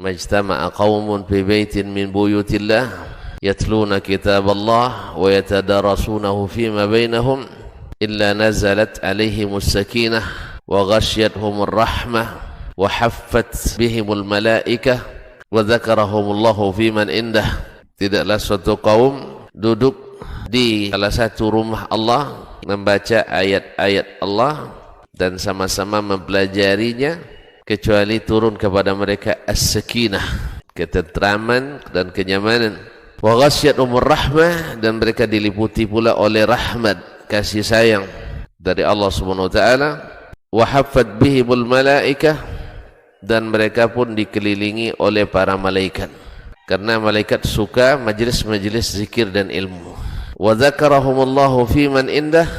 majtama'a qaumun fi baitin min buyutillah yatluna kitaballah wa yatadarasunahu fima bainahum illa nazalat alaihimus sakinah wa ghasyiyatuhumur rahmah wa haffat bihimul malaikah wa dzakarahumullahu fiman indah. Tidaklah suatu kaum duduk di salah satu rumah Allah membaca ayat-ayat Allah dan sama-sama mempelajarinya kecuali turun kepada mereka as-sakinah, ketentraman dan kenyamanan. Wa ghasyiyatuhumur rahmah, dan mereka diliputi pula oleh rahmat, kasih sayang dari Allah Subhanahu wa taala. Wa haffat bihimul malaikah, dan mereka pun dikelilingi oleh para malaikat, karena malaikat suka majlis-majlis zikir dan ilmu. Wa dzakarahumullahu fiman indah,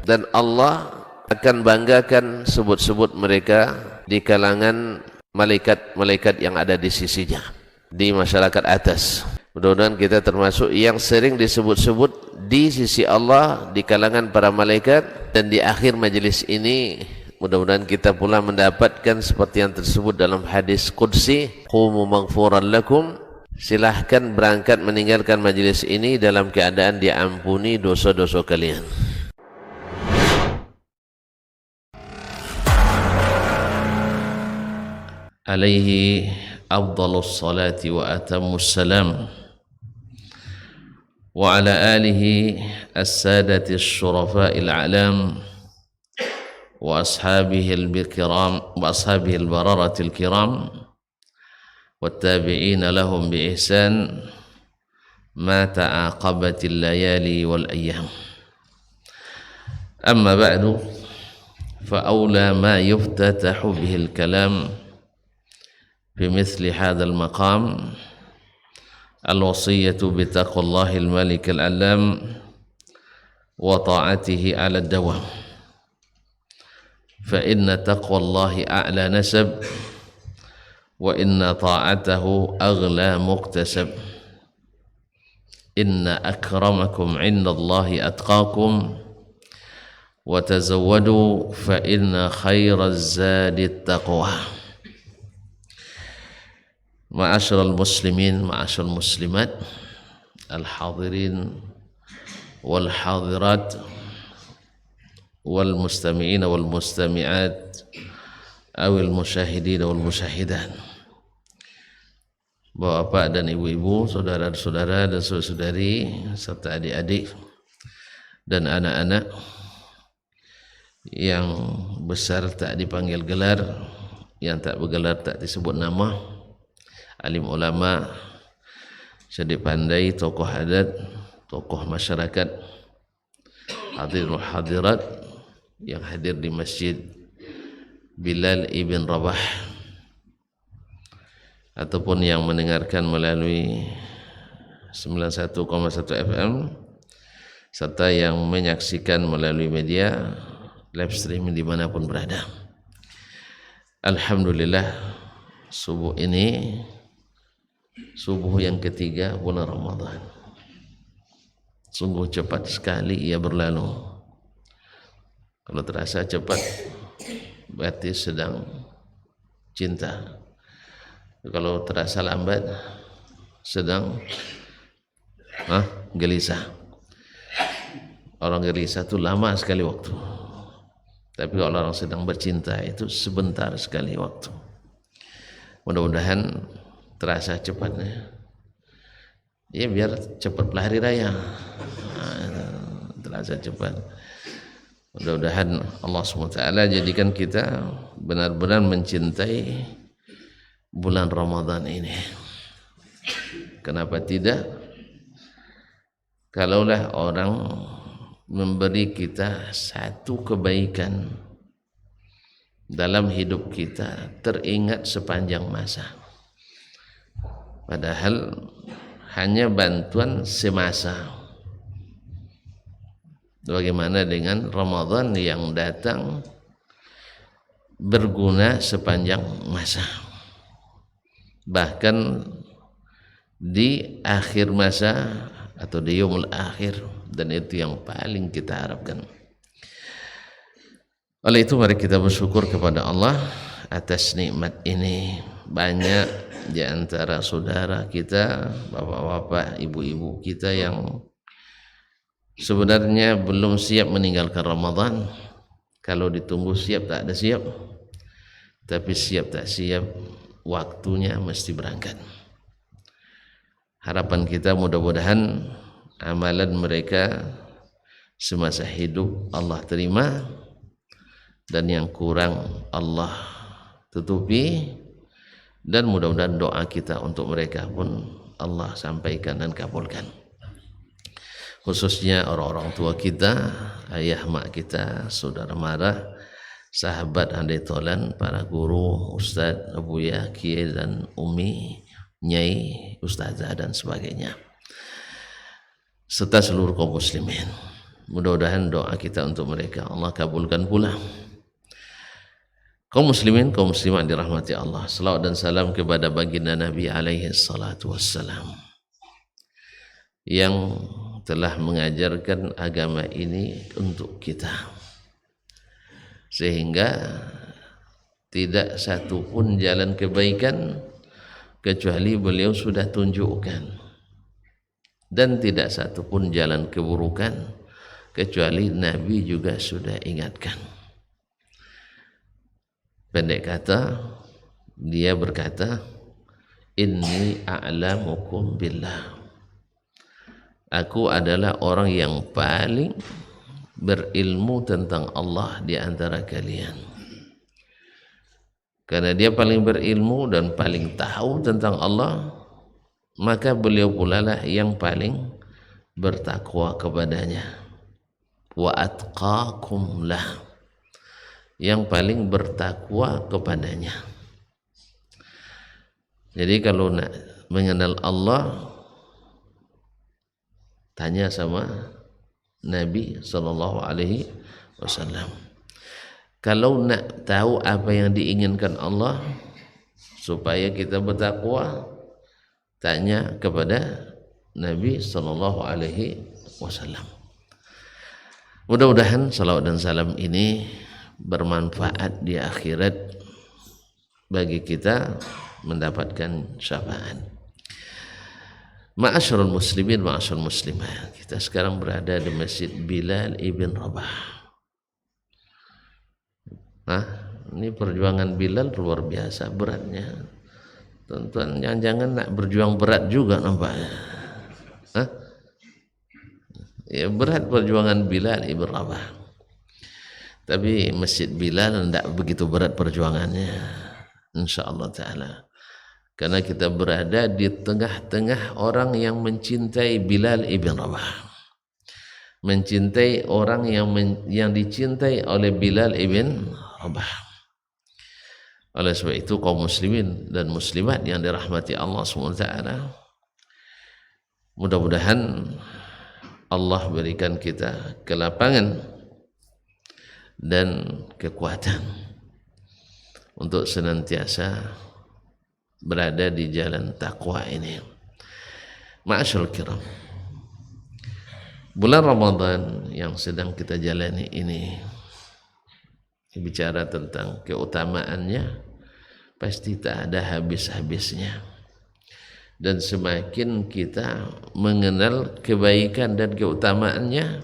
dan Allah akan banggakan sebut-sebut mereka di kalangan malaikat-malaikat yang ada di sisinya, di masyarakat atas. Mudah-mudahan kita termasuk yang sering disebut-sebut di sisi Allah di kalangan para malaikat, dan di akhir majelis ini mudah-mudahan kita pula mendapatkan seperti yang tersebut dalam hadis qudsi, qumu maghfuran lakum, silahkan berangkat meninggalkan majelis ini dalam keadaan diampuni dosa-dosa kalian. Alaihi afdalus salati wa atammus salam wa ala alihi as-sadati syurafa'il a'lam wa ashabihi al-kiram wa ashabihi al-bararatil kiram wa tabi'ina lahum bi ihsan ma ta'aqabatil layali wal ayyam. Amma ba'du, fa awla ma yuftatahu bihi al-kalam في مثل هذا المقام الوصية بتقوى الله الملك العلام وطاعته على الدوام، فإن تقوى الله أعلى نسب وإن طاعته أغلى مكتسب، إن أكرمكم عند الله أتقاكم وتزودوا فإن خير الزاد التقوى. Ma'asyiral muslimin, ma'asyiral muslimat, al-hadirin wal hadirat wal mustami'in wal mustami'at awil musyahidin wal musyahidat. Bapak dan ibu-ibu, saudara-saudara dan saudari serta adik-adik dan anak-anak yang besar tak dipanggil gelar, yang tak bergelar tak disebut nama, alim ulama, cerdik pandai, tokoh adat, tokoh masyarakat, hadirin hadirat yang hadir di Masjid Bilal ibn Rabah, ataupun yang mendengarkan melalui 91,1 FM, serta yang menyaksikan melalui media live streaming dimanapun berada. Alhamdulillah, subuh ini subuh yang ketiga bulan Ramadan. Sungguh cepat sekali ia berlalu. Kalau terasa cepat berarti sedang cinta. Kalau terasa lambat sedang gelisah. Orang gelisah itu lama sekali waktu. Tapi kalau orang sedang bercinta itu sebentar sekali waktu. Mudah-mudahan terasa cepatnya. Ya, biar cepat hari raya. Terasa cepat. Mudah-mudahan Allah SWT jadikan kita benar-benar mencintai bulan Ramadan ini. Kenapa tidak? Kalaulah orang memberi kita satu kebaikan dalam hidup kita, teringat sepanjang masa. Padahal hanya bantuan semasa. Bagaimana dengan Ramadan yang datang berguna sepanjang masa, bahkan di akhir masa atau di yaumul akhir, dan itu yang paling kita harapkan. Oleh itu mari kita bersyukur kepada Allah atas nikmat ini. Banyak di antara saudara kita, bapak-bapak, ibu-ibu kita yang sebenarnya belum siap meninggalkan Ramadan. Kalau ditunggu siap tak ada siap, tapi siap tak siap waktunya mesti berangkat. Harapan kita mudah-mudahan amalan mereka semasa hidup Allah terima, dan yang kurang Allah tutupi, dan mudah-mudahan doa kita untuk mereka pun Allah sampaikan dan kabulkan. Khususnya orang-orang tua kita, ayah mak kita, saudara mara, sahabat andai tolan, para guru, ustaz, abuya, kiai dan umi, nyai, ustazah dan sebagainya, serta seluruh kaum muslimin. Mudah-mudahan doa kita untuk mereka Allah kabulkan pula. Kaum muslimin, kaum muslimat dirahmati Allah, salawat dan salam kepada baginda Nabi alaihi salatu wassalam yang telah mengajarkan agama ini untuk kita, sehingga tidak satu pun jalan kebaikan kecuali beliau sudah tunjukkan, dan tidak satu pun jalan keburukan kecuali Nabi juga sudah ingatkan. Pendek kata, dia berkata, inni a'lamukum billah, aku adalah orang yang paling berilmu tentang Allah di antara kalian. Karena dia paling berilmu dan paling tahu tentang Allah, maka beliau pula lah yang paling bertakwa kepadanya. Wa atqakum lah, yang paling bertakwa kepadanya. Jadi kalau nak mengenal Allah, tanya sama Nabi sallallahu alaihi wasallam. Kalau nak tahu apa yang diinginkan Allah supaya kita bertakwa, tanya kepada Nabi sallallahu alaihi wasallam. Mudah-mudahan salawat dan salam ini bermanfaat di akhirat bagi kita mendapatkan syafaat. Ma'asyiral muslimin, ma'asyiral muslimat, kita sekarang berada di Masjid Bilal ibn Rabah. Nah, ini perjuangan Bilal luar biasa beratnya. Tuan-tuan jangan nak berjuang berat juga nampaknya. Hah? Ya, berat perjuangan Bilal ibn Rabah. Tapi Masjid Bilal tidak begitu berat perjuangannya, insyaallah ta'ala. Karena kita berada di tengah-tengah orang yang mencintai Bilal ibn Rabah, mencintai orang yang dicintai oleh Bilal ibn Rabah. Oleh sebab itu kaum muslimin dan muslimat yang dirahmati Allah SWT, mudah-mudahan Allah berikan kita kelapangan dan kekuatan untuk senantiasa berada di jalan takwa ini. Ma'asyarul kiram, bulan Ramadan yang sedang kita jalani ini, bicara tentang keutamaannya pasti tak ada habis-habisnya. Dan semakin kita mengenal kebaikan dan keutamaannya,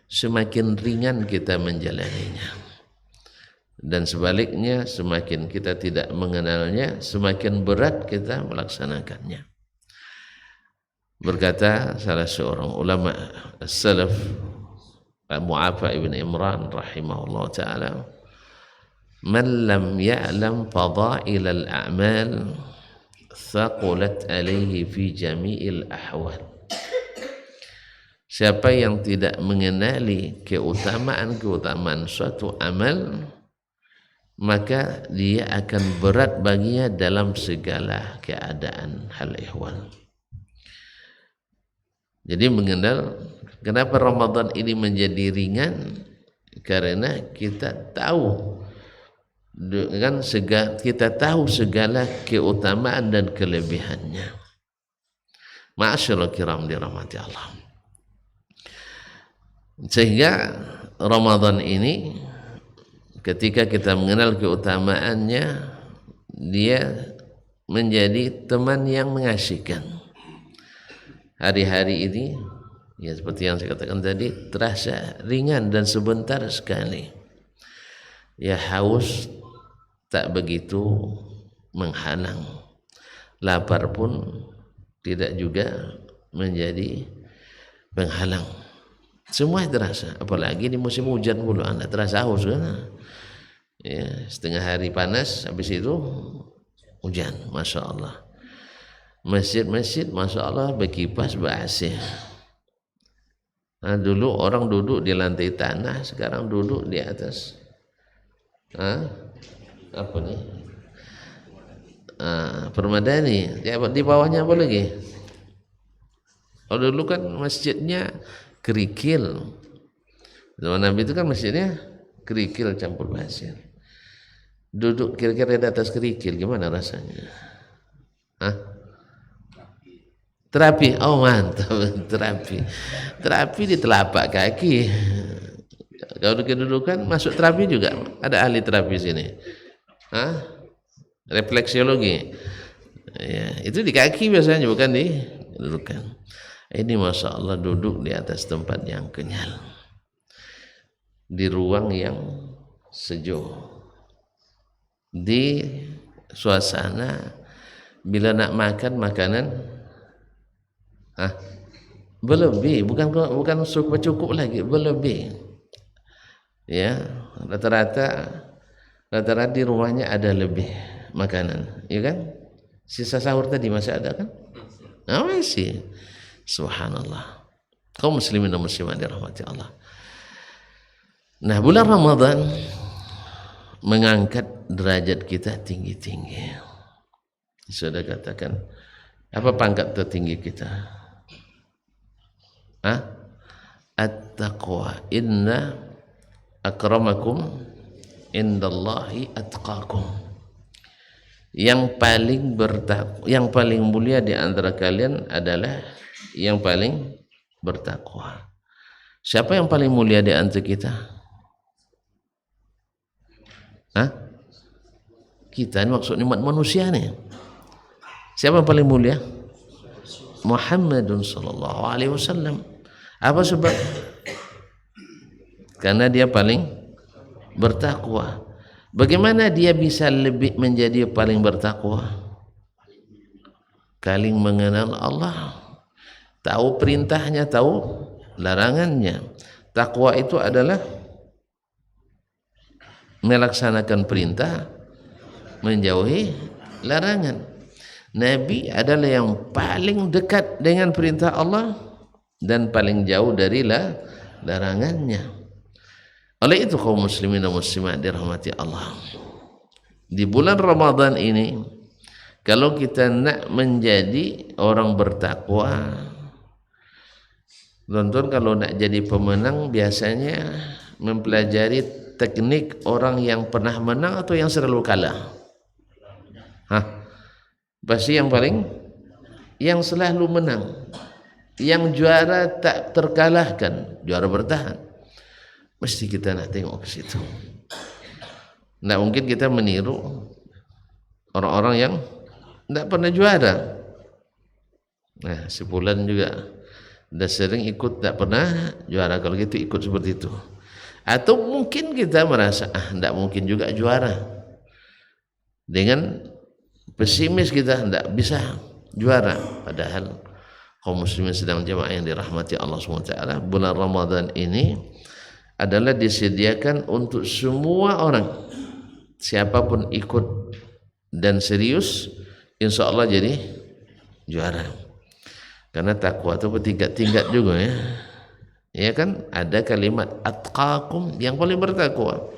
semakin ringan kita menjalaninya. Dan sebaliknya, semakin kita tidak mengenalnya, semakin berat kita melaksanakannya. Berkata salah seorang ulama as-salaf, Mu'afa ibn Imran rahimahullah ta'ala, man lam ya'lam fadail al-a'mal thaqulat alaihi fi jami'il ahwal. Siapa yang tidak mengenali keutamaan suatu amal, maka dia akan berat baginya dalam segala keadaan hal ihwal. Jadi mengenal kenapa Ramadan ini menjadi ringan, karena kita tahu dengan kita tahu segala keutamaan dan kelebihannya. Ma'asyiral kiram dirahmati Allah. Sehingga Ramadan ini ketika kita mengenal keutamaannya, dia menjadi teman yang mengasyikan. Hari-hari ini, ya seperti yang saya katakan tadi, terasa ringan dan sebentar sekali. Ya, haus tak begitu menghalang, lapar pun tidak juga menjadi penghalang. Semua terasa, apalagi di musim hujan pula anda terasa haus kan? Ya, setengah hari panas, habis itu hujan, masya Allah. Masjid-masjid masya Allah berkipas ber-AC. Nah, dulu orang duduk di lantai tanah, sekarang duduk di atas apa nih? Permadani. Di bawahnya apa lagi? Kalau dulu kan masjidnya kerikil. Zaman Nabi itu kan masjidnya kerikil campur pasir. Duduk kira-kira di atas kerikil gimana rasanya? Terapi, oh mantap, terapi di telapak kaki. Kalau kedudukan masuk terapi juga, ada ahli terapi sini. Refleksiologi, ya, itu di kaki biasanya, bukan di kedudukan. Ini masya Allah duduk di atas tempat yang kenyal, di ruang yang sejuk, di suasana bila nak makan makanan berlebih, bukan cukup lagi, berlebih. Ya, rata-rata di rumahnya ada lebih makanan, ya kan? Sisa sahur tadi masih ada kan? Masih. Subhanallah. Kaum muslimin dan muslimat dirahmati Allah. Nah, bulan Ramadan mengangkat derajat kita tinggi-tinggi. Sudah katakan, apa pangkat tertinggi kita? At-taqwa. Inna akramakum indallahi atqakum. Yang paling mulia di antara kalian adalah yang paling bertakwa. Siapa yang paling mulia di antara kita? Kita ini maksudnya umat manusia nih. Siapa yang paling mulia? Muhammadun sallallahu alaihi wasallam. Apa sebab? Karena dia paling bertakwa. Bagaimana dia bisa lebih menjadi paling bertakwa? Paling mengenal Allah, tahu perintahnya, tahu larangannya. Takwa itu adalah melaksanakan perintah, menjauhi larangan. Nabi adalah yang paling dekat dengan perintah Allah dan paling jauh dari larangannya. Oleh itu kaum muslimin dan muslimat dirahmati Allah, di bulan Ramadan ini kalau kita nak menjadi orang bertakwa, tonton, kalau nak jadi pemenang biasanya mempelajari teknik orang yang pernah menang atau yang selalu kalah. Pasti yang selalu menang, yang juara tak terkalahkan, juara bertahan. Mesti kita nak tengok ke situ. Tidak mungkin kita meniru orang-orang yang tidak pernah juara. Nah, sebulan juga dah sering ikut tak pernah juara. Kalau gitu ikut seperti itu. Atau mungkin kita merasa tidak mungkin juga juara. Dengan pesimis kita tidak bisa juara. Padahal kaum muslimin sedang jemaah yang dirahmati Allah SWT, bulan Ramadan ini adalah disediakan untuk semua orang, siapapun ikut dan serius, insya Allah jadi juara. Karena takwa itu bertingkat-tingkat juga ya. Ya kan, ada kalimat atqakum yang paling bertakwa,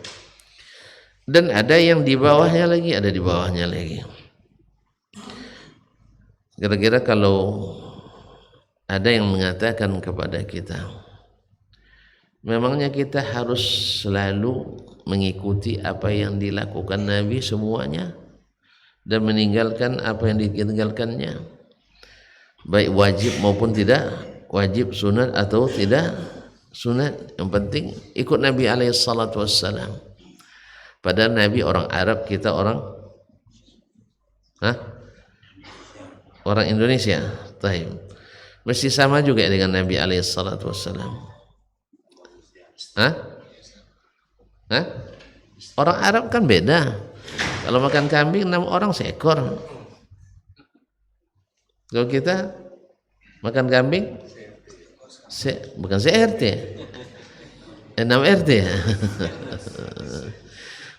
dan ada yang di bawahnya lagi, ada di bawahnya lagi. Kira-kira kalau ada yang mengatakan kepada kita, memangnya kita harus selalu mengikuti apa yang dilakukan Nabi semuanya dan meninggalkan apa yang ditinggalkannya, baik wajib maupun tidak wajib, sunat atau tidak sunat, yang penting ikut Nabi alaihi salatu wassalam. Padahal Nabi orang Arab, kita orang orang Indonesia. Taib. Mesti sama juga dengan Nabi alaihi salatu wassalam. Orang Arab kan beda. Kalau makan kambing 6 orang seekor. Kalau kita makan kambing bukan se-RT, 6 RT.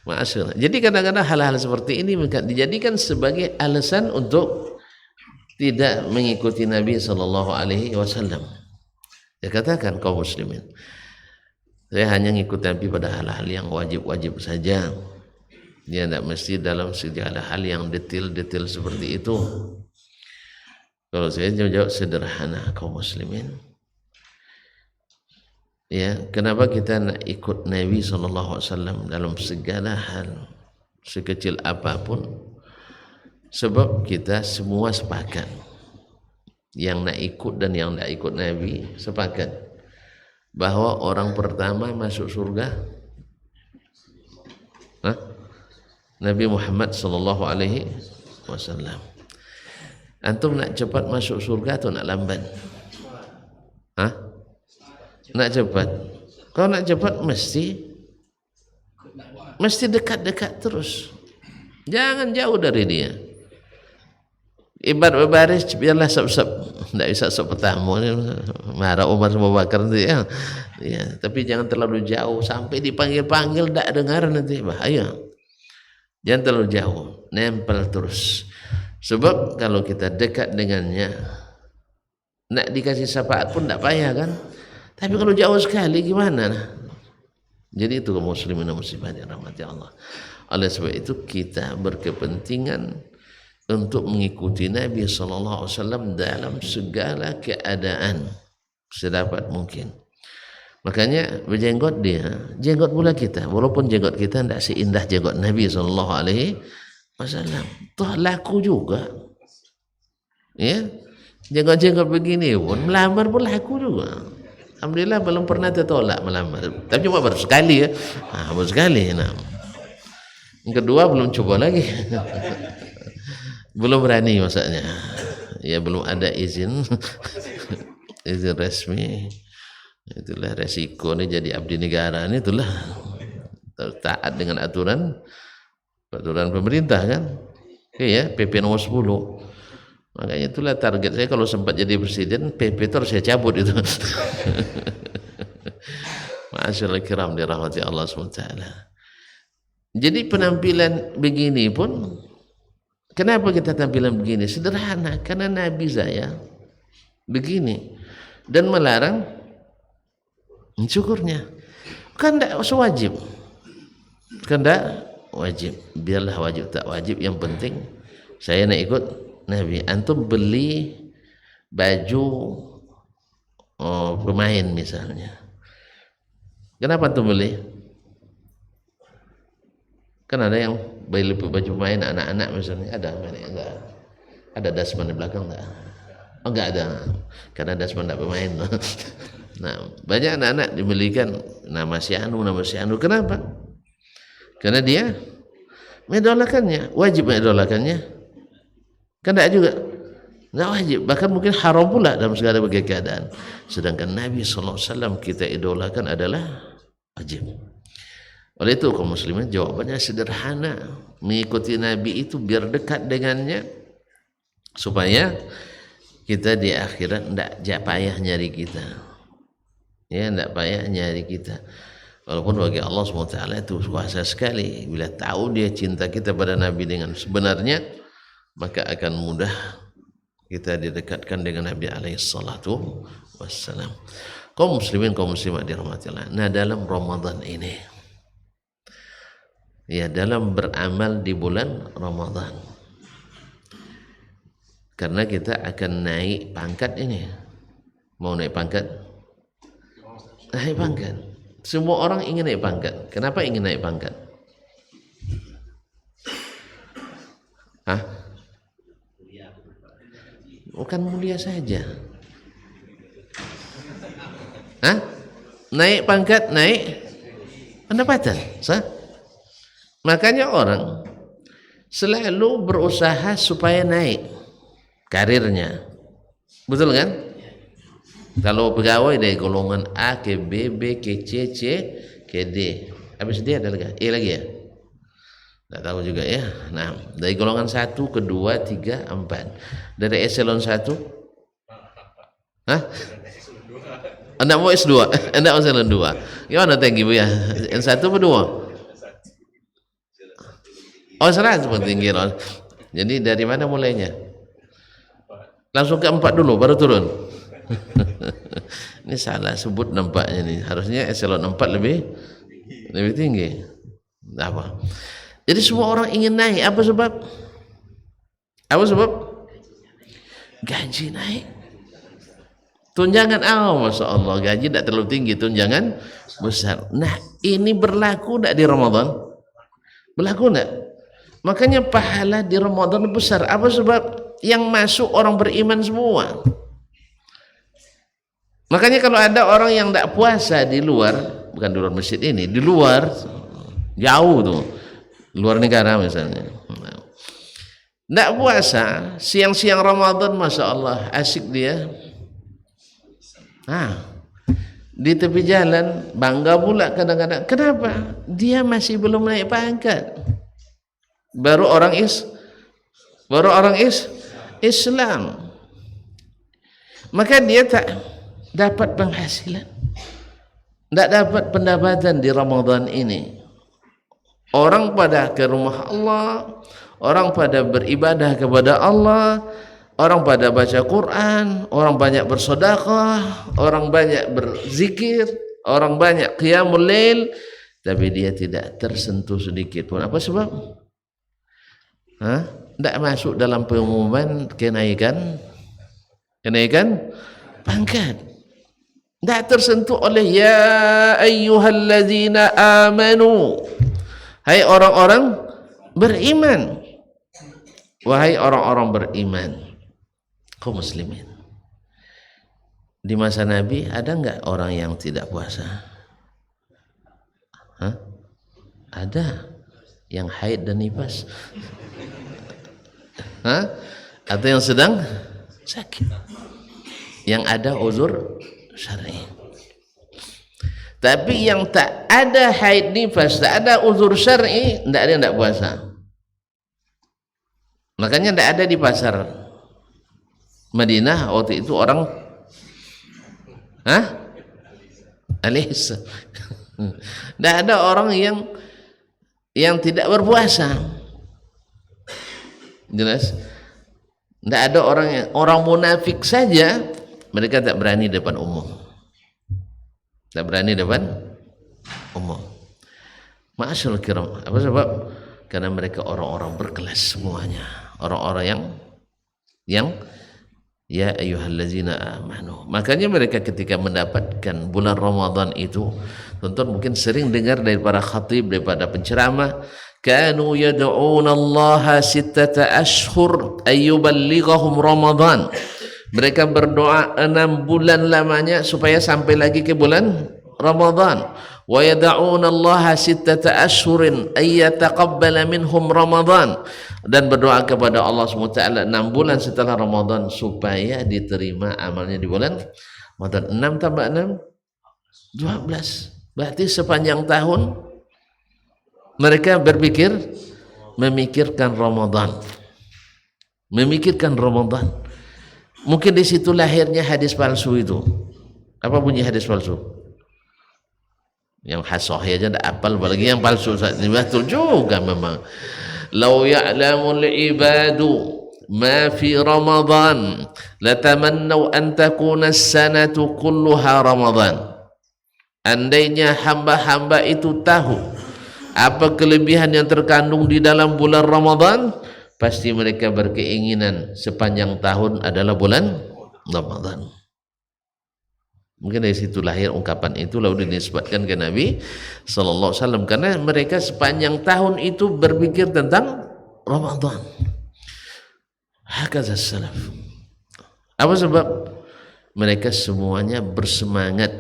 Masyaallah. Jadi kadang-kadang hal-hal seperti ini dijadikan sebagai alasan untuk tidak mengikuti Nabi sallallahu alaihi wasallam. Dia katakan kaum muslimin, saya hanya ngikut Nabi pada hal-hal yang wajib-wajib saja. Dia tidak mesti dalam segala hal yang detail-detail seperti itu. Kalau saya jawab sederhana kaum muslimin, ya, kenapa kita nak ikut Nabi SAW dalam segala hal, sekecil apapun? Sebab kita semua sepakat, yang nak ikut dan yang tak ikut Nabi sepakat bahwa orang pertama masuk surga Nabi Muhammad SAW. Antum nak cepat masuk surga atau nak lambat? Nak cepat. Kalau nak cepat mesti dekat-dekat terus. Jangan jauh dari dia. Ibarat berbaris biarlah sab-sab. Tak bisa sab pertama ni marah Umar sama Bakar nanti ya. Ya, tapi jangan terlalu jauh sampai dipanggil-panggil tak dengar nanti bahaya. Jangan terlalu jauh, nempel terus. Sebab kalau kita dekat dengannya, nak dikasih syafaat pun tak payah kan. Tapi kalau jauh sekali gimana? Jadi itu kaum muslimin dan muslimat yang rahmati Allah. Oleh sebab itu kita berkepentingan untuk mengikuti Nabi SAW dalam segala keadaan sedapat mungkin. Makanya berjenggot dia, jenggot pula kita. Walaupun jenggot kita tidak seindah jenggot Nabi SAW, toh laku juga. Ya, jenggot-jenggot begini pun melamar pun laku juga. Alhamdulillah belum pernah tertolak melamar. Tapi cuma baru sekali ya. Baru sekali. Nah. Yang kedua belum coba lagi. Belum berani maksudnya. Ya belum ada izin. Izin resmi. Itulah resiko ini jadi abdi negara ini, itulah taat dengan aturan pemerintah kan. Oke ya, PP nomor 10. Makanya itulah target saya kalau sempat jadi presiden, PP itu harus saya cabut itu. Masyaallah kiram dirahmati Allah SWT. Jadi penampilan begini pun, kenapa kita tampilan begini? Sederhana, karena Nabi saya begini dan melarang syukurnya. Kan tak sewajib. Kan tak wajib. Biarlah wajib tak wajib, yang penting saya nak ikut Nabi. Antum beli baju pemain misalnya. Kenapa antum beli? Kan ada yang beli baju pemain anak-anak misalnya. Ada enggak? Ada dasman di belakang enggak? Oh enggak ada. Karena dasman tak pemain. Nah, banyak anak-anak dibelikan nama si Anu. Kenapa? Karena dia mengidolakannya. Wajib mengidolakannya? Kan tak juga. Tak wajib. Bahkan mungkin haram pula dalam segala bagai keadaan. Sedangkan Nabi SAW kita idolakan adalah wajib. Oleh itu kaum muslimin jawabannya sederhana. Mengikuti Nabi itu biar dekat dengannya. Supaya kita di akhirat tidak payah nyari kita. Ya, tidak payah nyari kita. Walaupun bagi Allah SWT itu kuasa sekali. Bila tahu dia cinta kita pada Nabi dengan sebenarnya, maka akan mudah kita didekatkan dengan Nabi SAW. Kaum muslimin, kaum muslimat dirahmati Allah. Nah, dalam Ramadan ini, ya, dalam beramal di bulan Ramadan, karena kita akan naik pangkat ini. Mau naik pangkat? Naik pangkat. Semua orang ingin naik pangkat. Kenapa ingin naik pangkat? Bukan mulia saja. Naik pangkat, naik pendapatan. Makanya orang selalu berusaha supaya naik karirnya. Betul kan? Kalau pegawai dari golongan A ke B, B ke C, C ke D. Habis D ada lagi? E lagi ya? Tidak tahu juga ya. Nah, dari golongan 1 ke 2, 3, 4. Dari eselon 1? Hah? Anda mau S2? Anda mau eselon 2? Gimana tinggi Bu ya? N1 apa 2? Oh, 100 tinggi. Jadi dari mana mulainya? Langsung ke 4 dulu baru turun. Ini salah sebut nampaknya nih. Harusnya eselon 4 lebih tinggi. Apa? Jadi semua orang ingin naik. Apa sebab? Apa sebab? Gaji naik. Tunjangan, Masya Allah, gaji tidak terlalu tinggi, tunjangan besar. Nah, ini berlaku tidak di Ramadan? Berlaku tidak? Makanya pahala di Ramadan besar. Apa sebab? Yang masuk orang beriman semua. Makanya kalau ada orang yang tidak puasa di luar, bukan di luar masjid ini, di luar, jauh tuh, luar negara misalnya, tidak puasa, siang-siang Ramadan, Masya Allah, asik dia. Di tepi jalan, bangga pula kadang-kadang. Kenapa? Dia masih belum naik pangkat. Baru orang Islam. Maka dia tak dapat penghasilan, tidak dapat pendapatan di Ramadan ini. Orang pada ke rumah Allah, orang pada beribadah kepada Allah, orang pada baca Quran, orang banyak bersedekah, orang banyak berzikir, orang banyak qiyamul lail, tapi dia tidak tersentuh sedikit pun. Apa sebab? Tidak masuk dalam pengumuman kenaikan pangkat. Tidak tersentuh oleh ya ayyuhalladzina amanu, hai orang-orang beriman, wahai orang-orang beriman, kaum muslimin. Di masa Nabi ada enggak orang yang tidak puasa? Ada yang haid dan nifas. Atau yang sedang sakit, yang ada uzur syar'i. Tapi yang tak ada haid nifas, tak ada uzur syar'i, tidak ada yang tidak puasa. Makanya tidak ada di pasar Madinah waktu itu orang Alis. Tidak ada orang yang tidak berpuasa. Jelas? Tidak ada orang munafik saja, mereka tak berani depan umum. Tak berani depan umum. Ma'asyarul kiram. Apa sebab? Karena mereka orang-orang berkelas semuanya. Orang-orang yang ya ayyuhallazina amanu. Makanya mereka ketika mendapatkan bulan Ramadan itu, tonton mungkin sering dengar dari para khatib, daripada penceramah, kanu yad'una Allah sittata ashhur ayyuballighahum Ramadan. Mereka berdoa 6 bulan lamanya supaya sampai lagi ke bulan Ramadan. Wa yad'una Allah sittata ashhurin ayyataqabbala minhum Ramadan. Dan berdoa kepada Allah SWT 6 bulan setelah Ramadan supaya diterima amalnya di bulan Ramadan. 6 tambah 6 12. Berarti sepanjang tahun mereka memikirkan Ramadan. Memikirkan Ramadan. Mungkin di situ lahirnya hadis palsu itu. Apa bunyi hadis palsu? Yang sahih aja tidak apal, apalagi yang palsu. Betul juga memang. Lau ya'lamul ibadu ma fi Ramadan latamannau an takuna as-sanatu kulluha Ramadan. Andainya hamba-hamba itu tahu apa kelebihan yang terkandung di dalam bulan Ramadan, pasti mereka berkeinginan sepanjang tahun adalah bulan Ramadan. Mungkin dari situ lahir ungkapan itu, lalu dinisbatkan ke Nabi sallallahu alaihi wasallam, karena mereka sepanjang tahun itu berpikir tentang Ramadan. Hakaza salaf. Apa sebab? Mereka semuanya bersemangat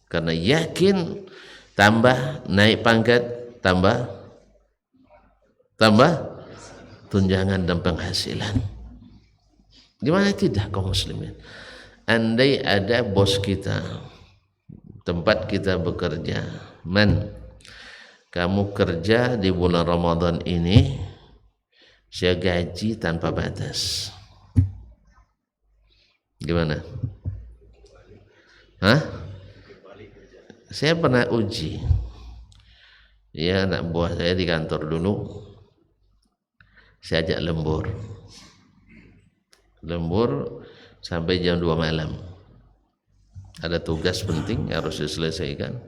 karena yakin tambah naik pangkat, tambah tambah tunjangan dan penghasilan. Gimana tidak kaum muslimin? Andai ada bos kita, tempat kita bekerja, kamu kerja di bulan Ramadan ini, saya gaji tanpa batas. Gimana? Hah? Saya pernah uji. Ya, anak buah saya di kantor dulu, saya ajak lembur sampai jam 2 malam. Ada tugas penting yang harus diselesaikan.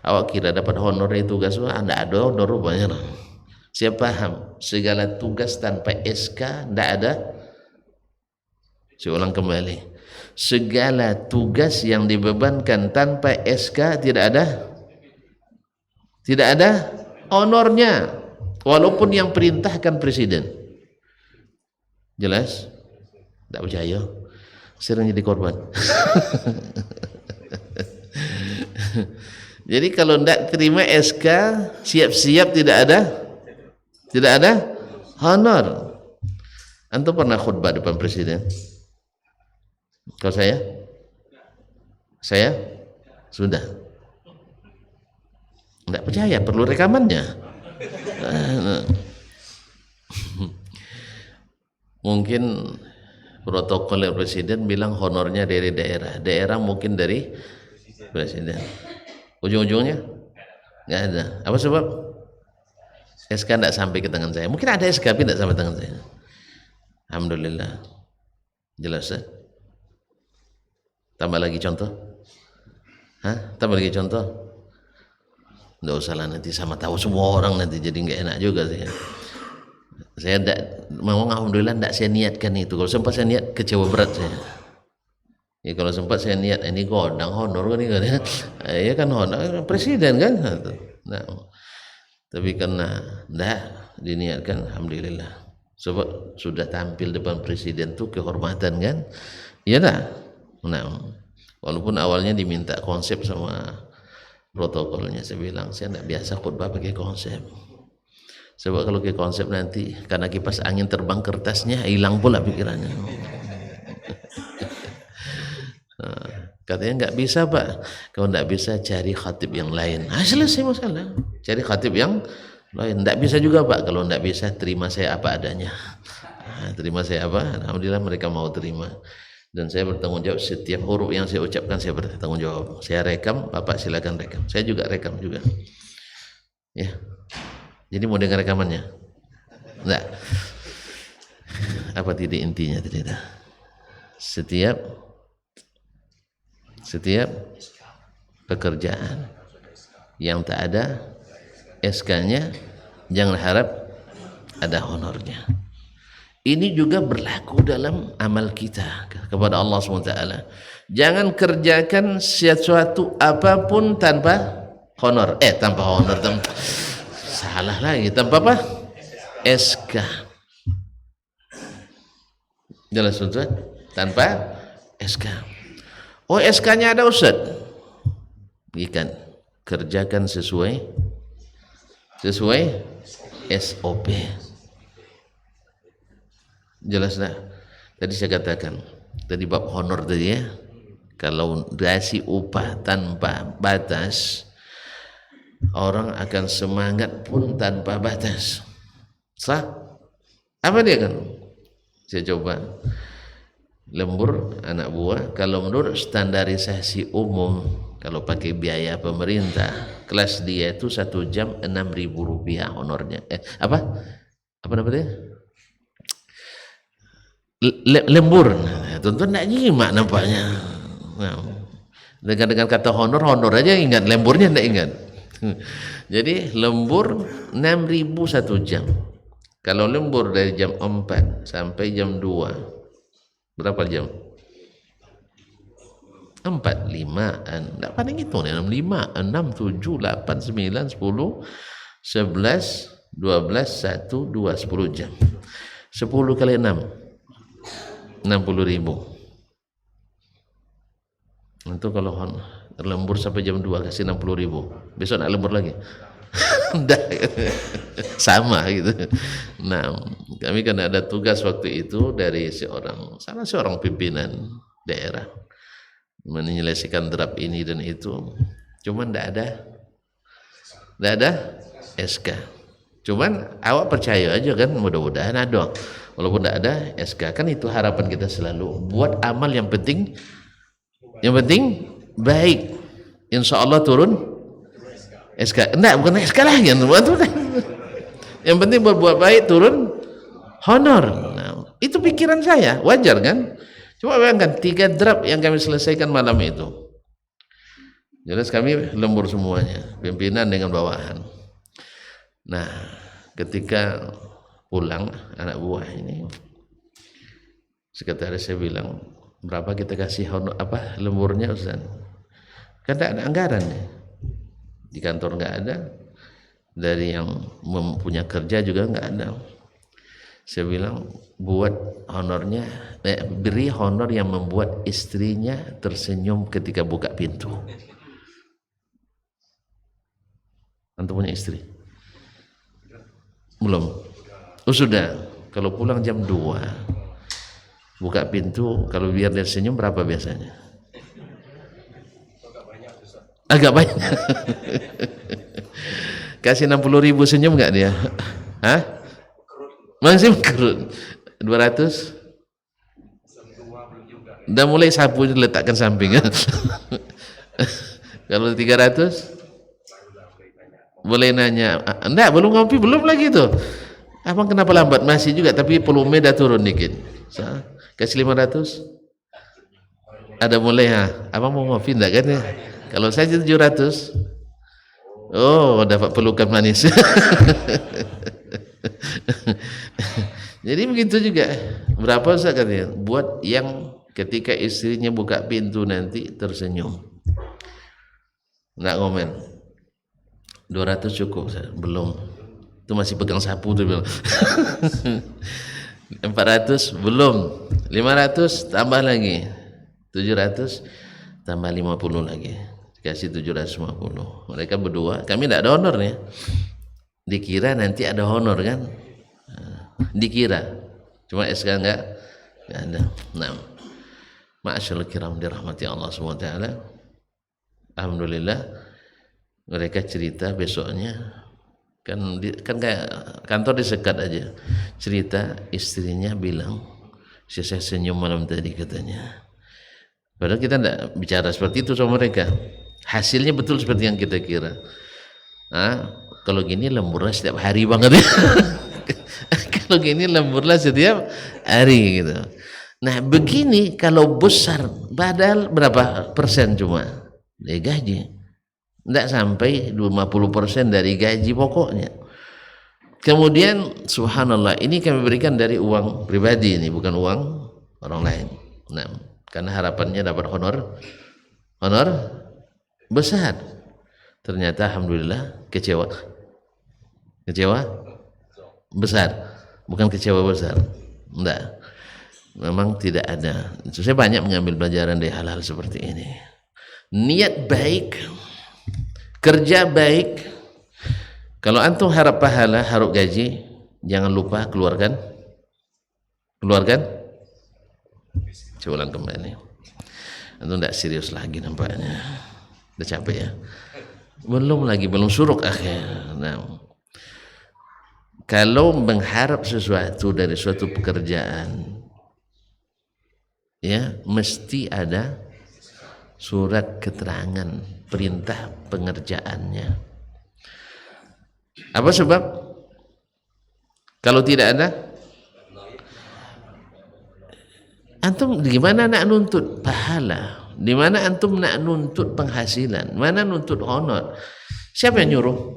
Awak kira dapat honor dari tugas? Anda ada honor rupanya. Saya paham, segala tugas tanpa SK tidak ada. Saya ulang kembali, segala tugas yang dibebankan tanpa SK tidak ada honornya, walaupun yang perintahkan presiden. Jelas? Tidak percaya, sering jadi korban. Jadi kalau tidak terima SK, siap-siap tidak ada honor. Antum pernah khutbah depan presiden? Kalau saya sudah. Tidak percaya, perlu rekamannya. Mungkin protokol presiden bilang honornya dari daerah mungkin dari presiden. Ujung-ujungnya nggak ada. Apa sebab? SK tidak sampai ke tangan saya. Mungkin ada SK tapi tidak sampai tangan saya. Alhamdulillah. Jelas ya? Tambah lagi contoh? Tambah lagi contoh? Nggak usah lah, nanti sama tahu semua orang nanti jadi nggak enak juga sih. Saya tidak mau, alhamdulillah tidak saya niatkan itu. Kalau sempat saya niat, kecewa berat saya. Ya, kalau sempat saya niat ini godang honor kan ini, ya kan honor presiden kan. Nah, tapi karena tidak diniatkan, alhamdulillah. Sebab sudah tampil depan presiden tuh kehormatan kan. Ya dah. Nah, walaupun awalnya diminta konsep sama protokolnya, saya bilang saya tidak biasa khutbah pakai konsep. Sebab kalau ke konsep nanti karena kipas angin terbang kertasnya hilang pula pikirannya. Katanya nggak bisa pak, kalau nggak bisa cari khatib yang lain. Selesai masalah, cari khatib yang lain. Nggak bisa juga pak, kalau nggak bisa terima saya apa adanya. Terima saya apa, alhamdulillah mereka mau terima. Dan saya bertanggung jawab setiap huruf yang saya ucapkan, saya bertanggung jawab. Saya rekam, bapak silakan rekam. Saya juga rekam juga. Ya, jadi mau dengar rekamannya? Enggak. Apa titik intinya tadi? Setiap pekerjaan yang tak ada SK-nya, jangan harap ada honornya. Ini juga berlaku dalam amal kita kepada Allah SWT. Jangan kerjakan sesuatu apapun tanpa honor. Salah lagi, tanpa apa? SK. Jelas Ustaz? Tanpa SK. Oh, SK-nya ada Ustaz? Bukan. Kerjakan sesuai SOP. Jelas tak? Tadi saya katakan, tadi bab honor tadi ya, kalau dikasih upah tanpa batas, orang akan semangat pun tanpa batas. Sah? Apa dia kan? Saya coba lembur anak buah, kalau menurut standarisasi umum, kalau pakai biaya pemerintah, kelas dia itu 1 jam Rp6.000 honornya. Apa namanya? Lembur. Tentu tidak nyimak nampaknya. Nah, dengan kata honor aja ingat, lemburnya tidak ingat. Jadi lembur 6.000 1 jam. Kalau lembur dari jam 4 sampai jam 2, berapa jam? 4, 5, tidak paling itu nih, 6, 5, 6, 7, 8, 9, 10, 11, 12, 1, 2, 10 jam. 10 kali 6, 60.000. Itu kalau lembur sampai jam 2 kasih 60.000. Besok nak lembur lagi. sama gitu. Nah, kami kan ada tugas waktu itu dari salah seorang pimpinan daerah menyelesaikan draft ini dan itu, cuman tidak ada SK. Cuman awak percaya aja kan, mudah-mudahan ada. Walaupun tidak ada SK, kan itu harapan kita selalu. Buat amal yang penting baik. Insya Allah turun SK. Enggak, bukan SK lah yang yang penting berbuat baik turun honor. Nah, itu pikiran saya, wajar kan? Coba bayangkan 3 draft yang kami selesaikan malam itu. Jelas kami lembur semuanya, pimpinan dengan bawahan. Nah, ketika pulang anak buah ini, sekretaris saya bilang, berapa kita kasih honor lemburnya Ustaz? Kan tidak ada anggaran ya. Di kantor nggak ada, dari yang mempunyai kerja juga nggak ada. Saya bilang buat honornya, beri honor yang membuat istrinya tersenyum ketika buka pintu. Antum punya istri? Belum? Oh sudah. Kalau pulang jam 2 buka pintu, kalau biar dia senyum berapa biasanya? Agak banyak. Kasih 60.000 senyum nggak dia? Hah? Masih kerut. 200? Udah mulai sapu diletakkan samping. Kalau 300? Boleh nanya. Enggak, belum ngopi, belum lagi tuh. Abang kenapa lambat? Masih juga, tapi volume dah turun dikit. Kasih 500? Ada mulai ha? Abang mau ngopi enggak kan ya? Kalau saya 700. Oh, dapat pelukan manis. Jadi begitu juga. Berapa Ustaz katanya? Buat yang ketika istrinya buka pintu nanti tersenyum. Enggak ngomen. 200 cukup Ustaz? Belum. Itu masih pegang sapu tuh bilang. 400 belum. 500 tambah lagi. 700 tambah 50 lagi. Kasih 750. Mereka berdua, kami tidak ada honor ya. Dikira nanti ada honor kan? Dikira. Cuma SK enggak ada. Nah, ma'asyarul kiram dirahmati Allah SWT. Alhamdulillah mereka cerita besoknya kan kayak kantor disekat aja. Cerita istrinya bilang, saya senyum malam tadi katanya. Padahal kita tidak bicara seperti itu sama mereka. Hasilnya betul seperti yang kita kira. Kalau gini lemburlah setiap hari banget ya. Kalau gini lemburlah setiap hari gitu. Nah begini kalau besar, padahal berapa persen cuma dari gaji, tidak sampai 50% dari gaji pokoknya. Kemudian subhanallah, ini kami berikan dari uang pribadi, ini bukan uang orang lain. Nah, karena harapannya dapat honor besar. Ternyata alhamdulillah kecewa besar, bukan kecewa besar. Enggak, memang tidak ada. Saya banyak mengambil pelajaran dari hal-hal seperti ini. Niat baik, kerja baik. Kalau antum harap pahala, harap gaji, jangan lupa keluarkan. Coba ulang kembali. Antum tidak serius lagi nampaknya. Udah capek ya? Belum suruk akhir. Nah, kalau mengharap sesuatu dari suatu pekerjaan, ya mesti ada surat keterangan perintah pengerjaannya. Apa sebab? Kalau tidak ada, antum gimana nak nuntut pahala? Di mana antum nak nuntut penghasilan? Mana nuntut honor? Siapa yang nyuruh?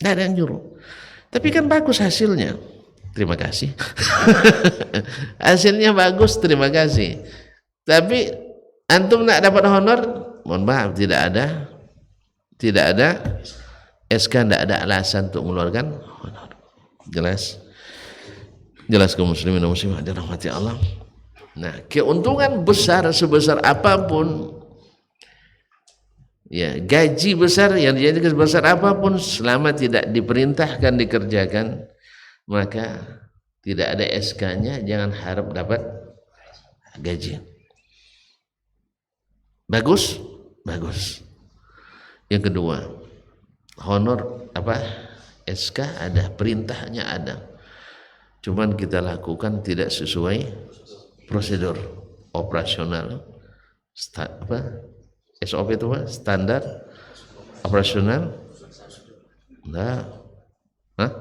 Tidak ada yang nyuruh. Tapi kan bagus hasilnya. Terima kasih. Hasilnya bagus, terima kasih. Tapi antum nak dapat honor? Mohon maaf, tidak ada SK, tidak ada alasan untuk mengeluarkan honor. Jelas kaum muslimin dan muslimat dirahmati Allah. Nah, keuntungan besar sebesar apapun Ya, gaji besar yang dijadikan sebesar apapun selama tidak diperintahkan dikerjakan, maka tidak ada SK-nya, jangan harap dapat gaji. Bagus? Bagus. Yang kedua, honor apa? SK ada, perintahnya ada. Cuman kita lakukan tidak sesuai prosedur operasional. SOP itu apa? Standar operasional? Enggak. Hah?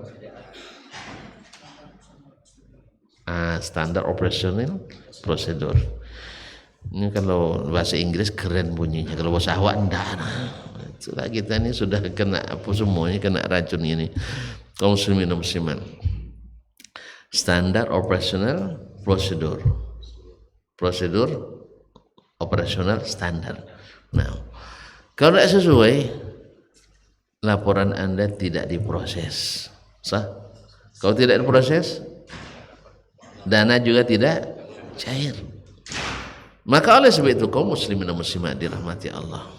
Standar operasional prosedur. Ini kalau bahasa Inggris keren bunyinya, kalau bahasa Jawa enggak. Itulah kita ini sudah kena apa semuanya, kena racun ini. Kaum muslimin dan muslimat. Standar operasional prosedur. Prosedur operasional standar. Nah, kalau tidak sesuai, laporan Anda tidak diproses. Sah? Kalau tidak diproses, dana juga tidak cair. Maka oleh sebab itu kaum muslimin dan muslimat dirahmati Allah.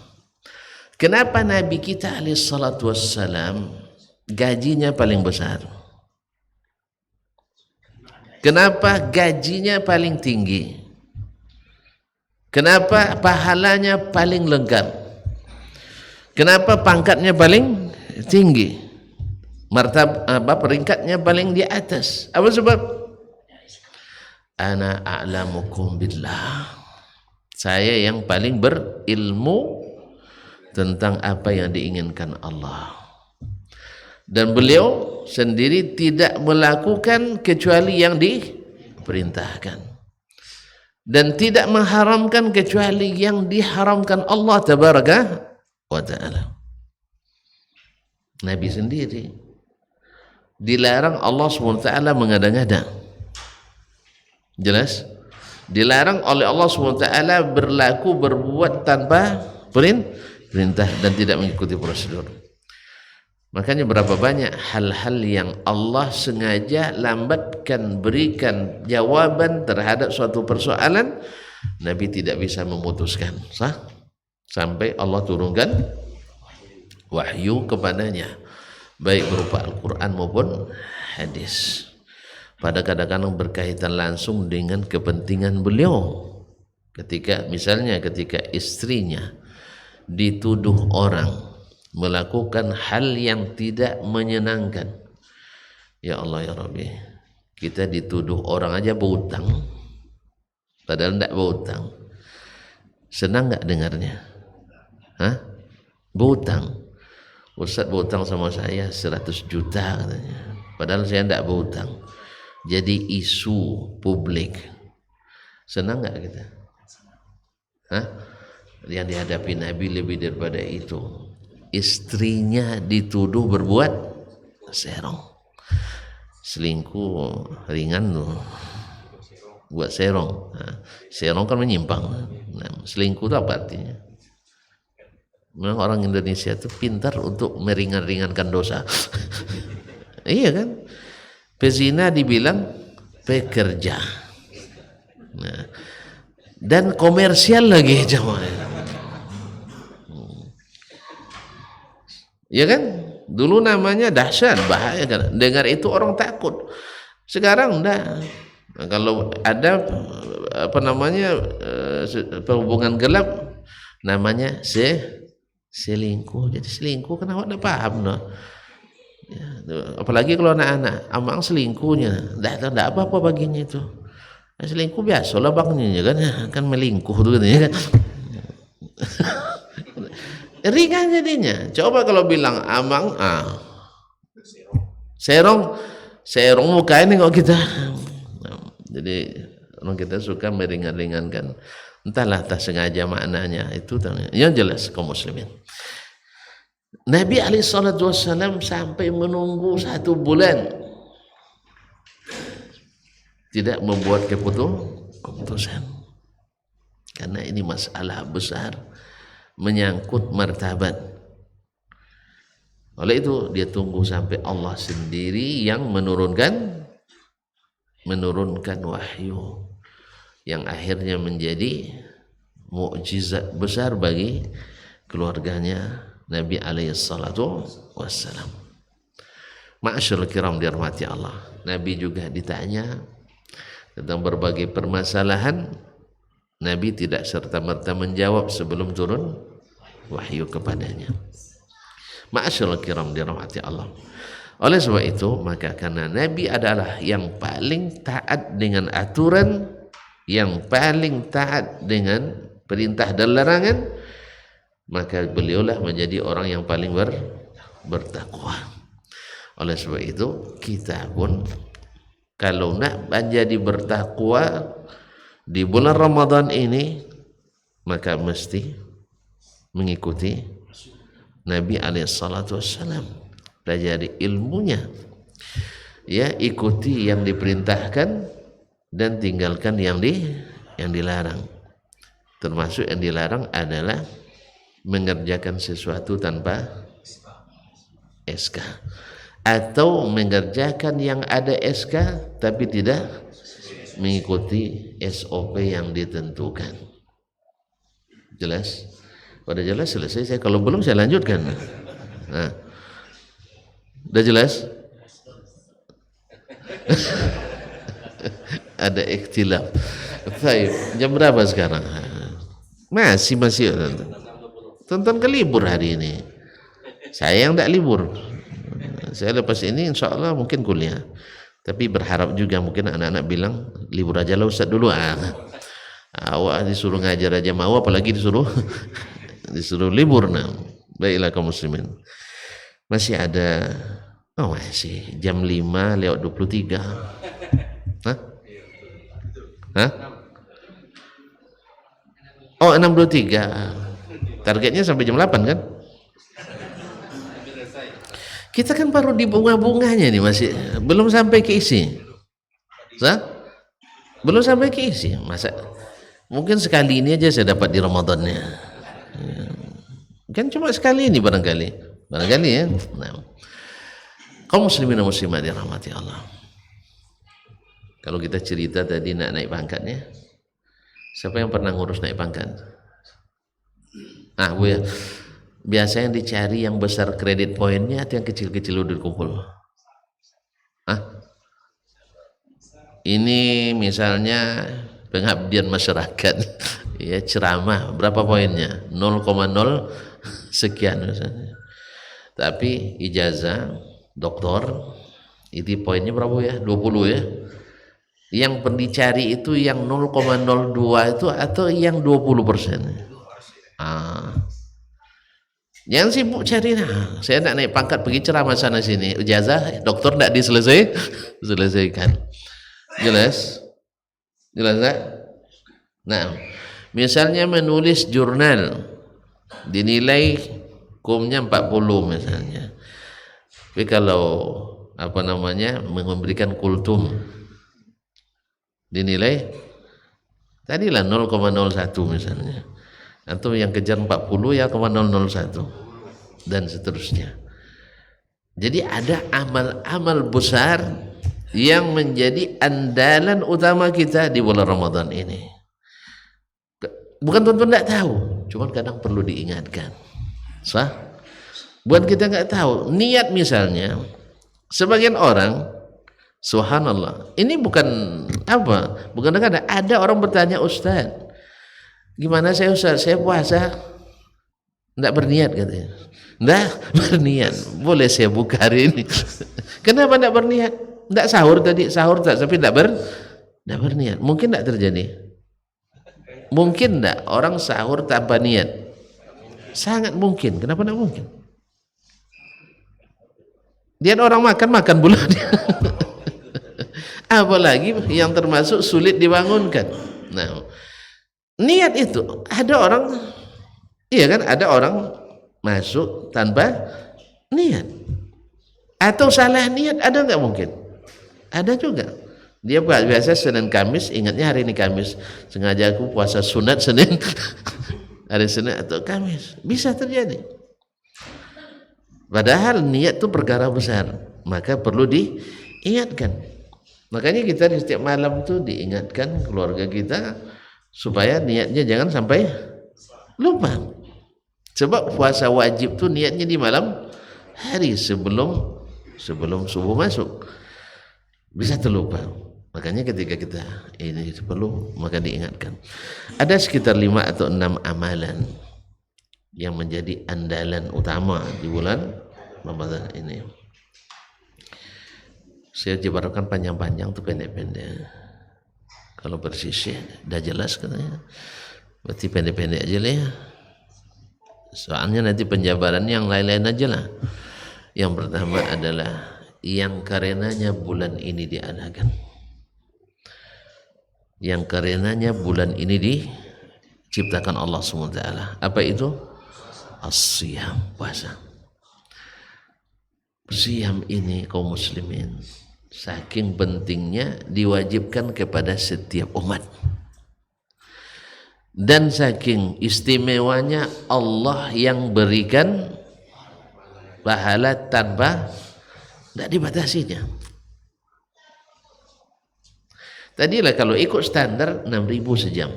Kenapa Nabi kita alaihi salatu wassalam gajinya paling besar? Kenapa gajinya paling tinggi? Kenapa pahalanya paling lengkap? Kenapa pangkatnya paling tinggi? Peringkatnya paling di atas. Apa sebab? Ana a'lamukum billah. Saya yang paling berilmu tentang apa yang diinginkan Allah. Dan beliau sendiri tidak melakukan kecuali yang diperintahkan. Dan tidak mengharamkan kecuali yang diharamkan Allah tabaraka wa ta'ala. Nabi sendiri dilarang Allah SWT mengada-ngada. Jelas? Dilarang oleh Allah SWT berbuat tanpa perintah dan tidak mengikuti prosedur. Makanya berapa banyak hal-hal yang Allah sengaja lambatkan berikan jawaban terhadap suatu persoalan, Nabi tidak bisa memutuskan, sah? Sampai Allah turunkan wahyu kepadanya, baik berupa Al-Quran maupun hadis. Pada kadang-kadang berkaitan langsung dengan kepentingan beliau. Misalnya ketika istrinya dituduh orang melakukan hal yang tidak menyenangkan. Ya Allah ya Rabbi, kita dituduh orang aja berhutang, padahal tidak berhutang. Senang nggak dengarnya? Hah? Berhutang. Ustaz berhutang sama saya 100 juta katanya, padahal saya tidak berhutang. Jadi isu publik. Senang nggak kita? Hah? Yang dihadapi Nabi lebih daripada itu. Istrinya dituduh berbuat serong. Selingkuh ringan loh. Buat serong. Nah, serong kan menyimpang. Nah, selingkuh itu apa artinya? Memang orang Indonesia itu pintar untuk meringan-ringankan dosa. Iya kan? Pezina dibilang pekerja. Nah, dan komersial lagi jamaah. Ya kan? Dulu namanya dahsyat, bahaya kan. Dengar itu orang takut. Sekarang enggak. Nah, kalau ada hubungan gelap, namanya selingkuh. Jadi selingkuh kenapa enggak paham no? Ya, apalagi kalau anak-anak, amang selingkuhnya, enggak apa-apa baginya itu. Selingkuh biasa lah bangnya kan melingkuh tuh ya kan. Ringan jadinya. Coba kalau bilang amang serong muka ini kok kita. Jadi orang kita suka meringan-ringankan. Entahlah tak sengaja maknanya itu. Yang jelas kaum muslimin. Nabi SAW sampai menunggu 1 bulan tidak membuat keputusan karena ini masalah besar menyangkut martabat. Oleh itu dia tunggu sampai Allah sendiri yang menurunkan wahyu yang akhirnya menjadi mukjizat besar bagi keluarganya Nabi alaihi salatu wassalam. Ma'asyiral kiram dirahmati Allah, Nabi juga ditanya tentang berbagai permasalahan. Nabi tidak serta-merta menjawab sebelum turun wahyu kepadanya. Ma'asyiral kiram dirahmati Allah. Oleh sebab itu, maka karena Nabi adalah yang paling taat dengan aturan, yang paling taat dengan perintah dan larangan, maka beliaulah menjadi orang yang paling bertakwa. Oleh sebab itu, kita pun kalau nak menjadi bertakwa di bulan Ramadan ini, maka mesti mengikuti Nabi alaihissalatu wassalam, pelajari ilmunya, ya, ikuti yang diperintahkan dan tinggalkan yang dilarang. Termasuk yang dilarang adalah mengerjakan sesuatu tanpa SK, atau mengerjakan yang ada SK tapi tidak mengikuti SOP yang ditentukan. Jelas? Pada jelas selesai. Saya kalau belum saya lanjutkan. Nah, udah jelas? Ada ikhtilaf. Baik, jam berapa sekarang? Masih tonton ke libur hari ini. Saya yang tak libur. Saya lepas ini insya Allah mungkin kuliah. Tapi berharap juga mungkin anak-anak bilang libur aja lah Ustaz dulu. Awak disuruh ngajar aja mau, apalagi disuruh libur. Nah, baiklah kaum muslimin. Masih ada, masih jam 5:23. Hah? Oh, 6:23. Targetnya sampai jam 8 kan? Kita kan baru di bunga-bunganya nih, masih belum sampai ke isi. Belum sampai ke isi. Masa mungkin sekali ini aja saya dapat di Ramadannya. Kan cuma sekali ini barangkali ya. Nah, kaum muslimin dan muslimat dirahmati Allah. Kalau kita cerita tadi nak naik pangkatnya, siapa yang pernah ngurus naik pangkat? Bu ya. Biasa yang dicari yang besar kredit poinnya atau yang kecil-kecil udah dikumpul? Ini misalnya pengabdian masyarakat, ya, ceramah, berapa poinnya? 0,0 sekian misalnya. Tapi ijazah doktor itu poinnya berapa ya? 20 ya. Yang dicari itu yang 0,02 itu atau yang 20%? Yang sibuk cari, saya nak naik pangkat pergi ceramah sana sini, ijazah doktor tidak diselesaikan. Jelas tak? Nah, misalnya menulis jurnal dinilai kumnya 40 misalnya. Tapi kalau memberikan kultum dinilai tadilah 0,01 misalnya. Atau yang kejar 40 ya 0,001 dan seterusnya. Jadi ada amal-amal besar yang menjadi andalan utama kita di bulan Ramadan ini. Bukan tuan-tuan tidak tahu, cuma kadang perlu diingatkan. Buat kita nggak tahu niat, misalnya sebagian orang, subhanallah, ini bukan ada orang bertanya, Ustaz, gimana saya Ustaz, saya puasa enggak berniat katanya. Enggak berniat, boleh saya buka hari ini. Kenapa enggak berniat? Enggak sahur tadi, sahur tak, tapi enggak berniat. Mungkin enggak terjadi? Mungkin enggak orang sahur tanpa niat? Sangat mungkin. Kenapa enggak mungkin? Dia orang makan bulan. Apalagi yang termasuk sulit dibangunkan. Nah, niat itu ada orang, iya kan, ada orang masuk tanpa niat atau salah niat, ada nggak? Mungkin ada juga. Dia biasa Senin Kamis, ingatnya hari ini Kamis, sengaja aku puasa sunat Senin hari Senin atau Kamis, bisa terjadi. Padahal niat itu perkara besar, maka perlu diingatkan. Makanya kita di setiap malam itu diingatkan keluarga kita supaya niatnya jangan sampai lupa. Sebab puasa wajib tuh niatnya di malam hari sebelum subuh masuk. Bisa terlupa. Makanya ketika kita ini perlu maka diingatkan. Ada sekitar 5 atau 6 amalan yang menjadi andalan utama di bulan Ramadan ini. Saya jabarkan panjang-panjang tuh pendek-pendek. Kalau bersisih dah jelas katanya. Berarti pendek-pendek aja lah ya. Soalnya nanti penjabaran yang lain-lain aja lah. Yang pertama adalah yang karenanya bulan ini diadakan. Yang karenanya bulan ini diciptakan Allah SWT. Apa itu? As-siyam, puasa. Siyam ini kaum muslimin saking pentingnya diwajibkan kepada setiap umat. Dan saking istimewanya Allah yang berikan pahala tanpa tidak dibatasinya. Tadilah kalau ikut standar 6.000 sejam.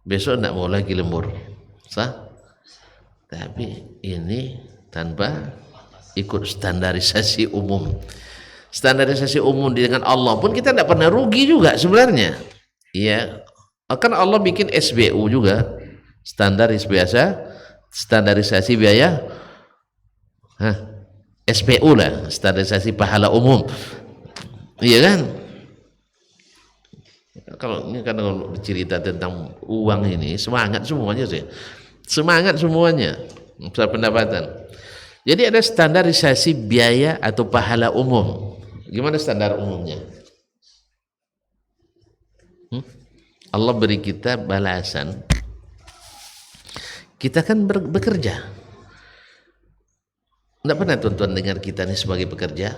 Besok tidak mau lagi lembur. Sah? Tapi ini tanpa ikut standarisasi umum. Standarisasi umum dengan Allah pun kita tidak pernah rugi juga sebenarnya. Iya, akan Allah bikin SBU juga, standaris biasa, standarisasi biaya, SPU lah, standarisasi pahala umum, iya kan? Kalau ini kan kalau cerita tentang uang ini semangat semuanya sih, semangat semuanya, soal pendapatan. Jadi ada standarisasi biaya atau pahala umum. Gimana standar umumnya? Allah beri kita balasan. Kita kan bekerja. Tidak pernah tuan-tuan dengar kita ini sebagai pekerja.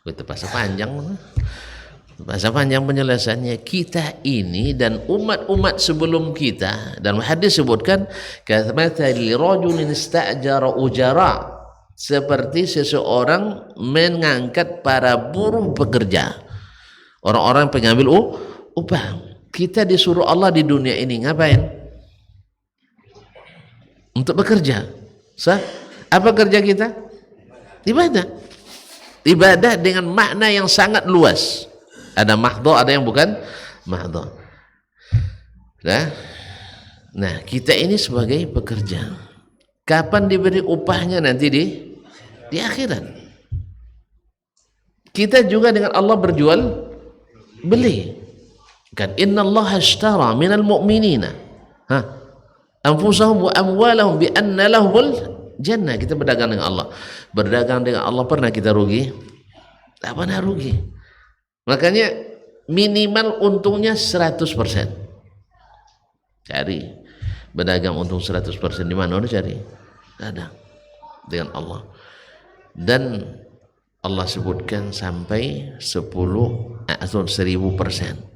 Itu bahasa panjang. Bahasa panjang penjelasannya. Kita ini dan umat-umat sebelum kita. Dan hadis sebutkan. Kamathali rajulin ista'jara ujara. Seperti seseorang mengangkat para buruh pekerja. Orang-orang pengambil upah. Kita disuruh Allah di dunia ini ngapain? Untuk bekerja. Sah? Apa kerja kita? Ibadah. Ibadah dengan makna yang sangat luas. Ada mahdhu, ada yang bukan mahdhu. Nah, kita ini sebagai pekerja. Kapan diberi upahnya? Nanti di akhirat. Kita juga dengan Allah berjual beli. Kan innallaha ashtara minal mu'minina anfusahum wa amwalahum bi anna lahumul jannah. Kita berdagang dengan Allah. Berdagang dengan Allah pernah kita rugi? Tak pernah rugi. Makanya minimal untungnya 100%. Cari berdagang untung 100% di mana udah cari? Ada dengan Allah. Dan Allah sebutkan sampai 1000%.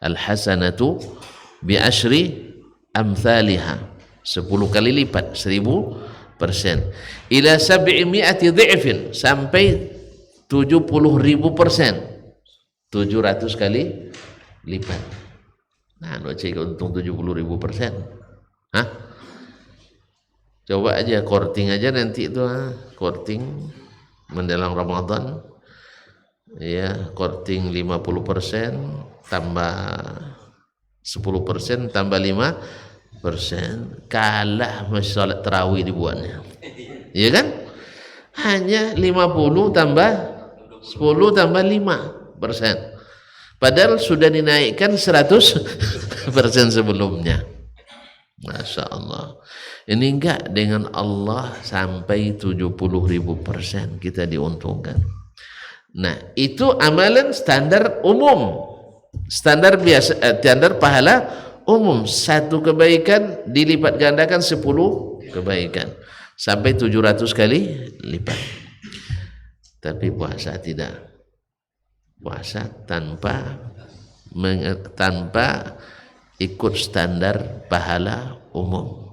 Al-hasanatu bi asyri amthaliha, 10 kali lipat, 1000%. Ila 700 dhi'fin, sampai 70.000%, 700 kali lipat. Nah, cek untung 70.000%. Coba aja korting aja nanti itu, korting menjelang Ramadan. Ya, korting 50% tambah 10% tambah 5%, kalah masih salat tarawih dibuatnya. Iya kan? Hanya 50 tambah 10 tambah 5%. Padahal sudah dinaikkan 100% sebelumnya. Masya Allah. Ini enggak dengan Allah sampai 70.000% kita diuntungkan. Nah, itu amalan standar umum, standar biasa, standar pahala umum. Satu kebaikan dilipat gandakan 10 kebaikan sampai 700 kali lipat. Tapi puasa tidak. Puasa tanpa ikut standar pahala umum.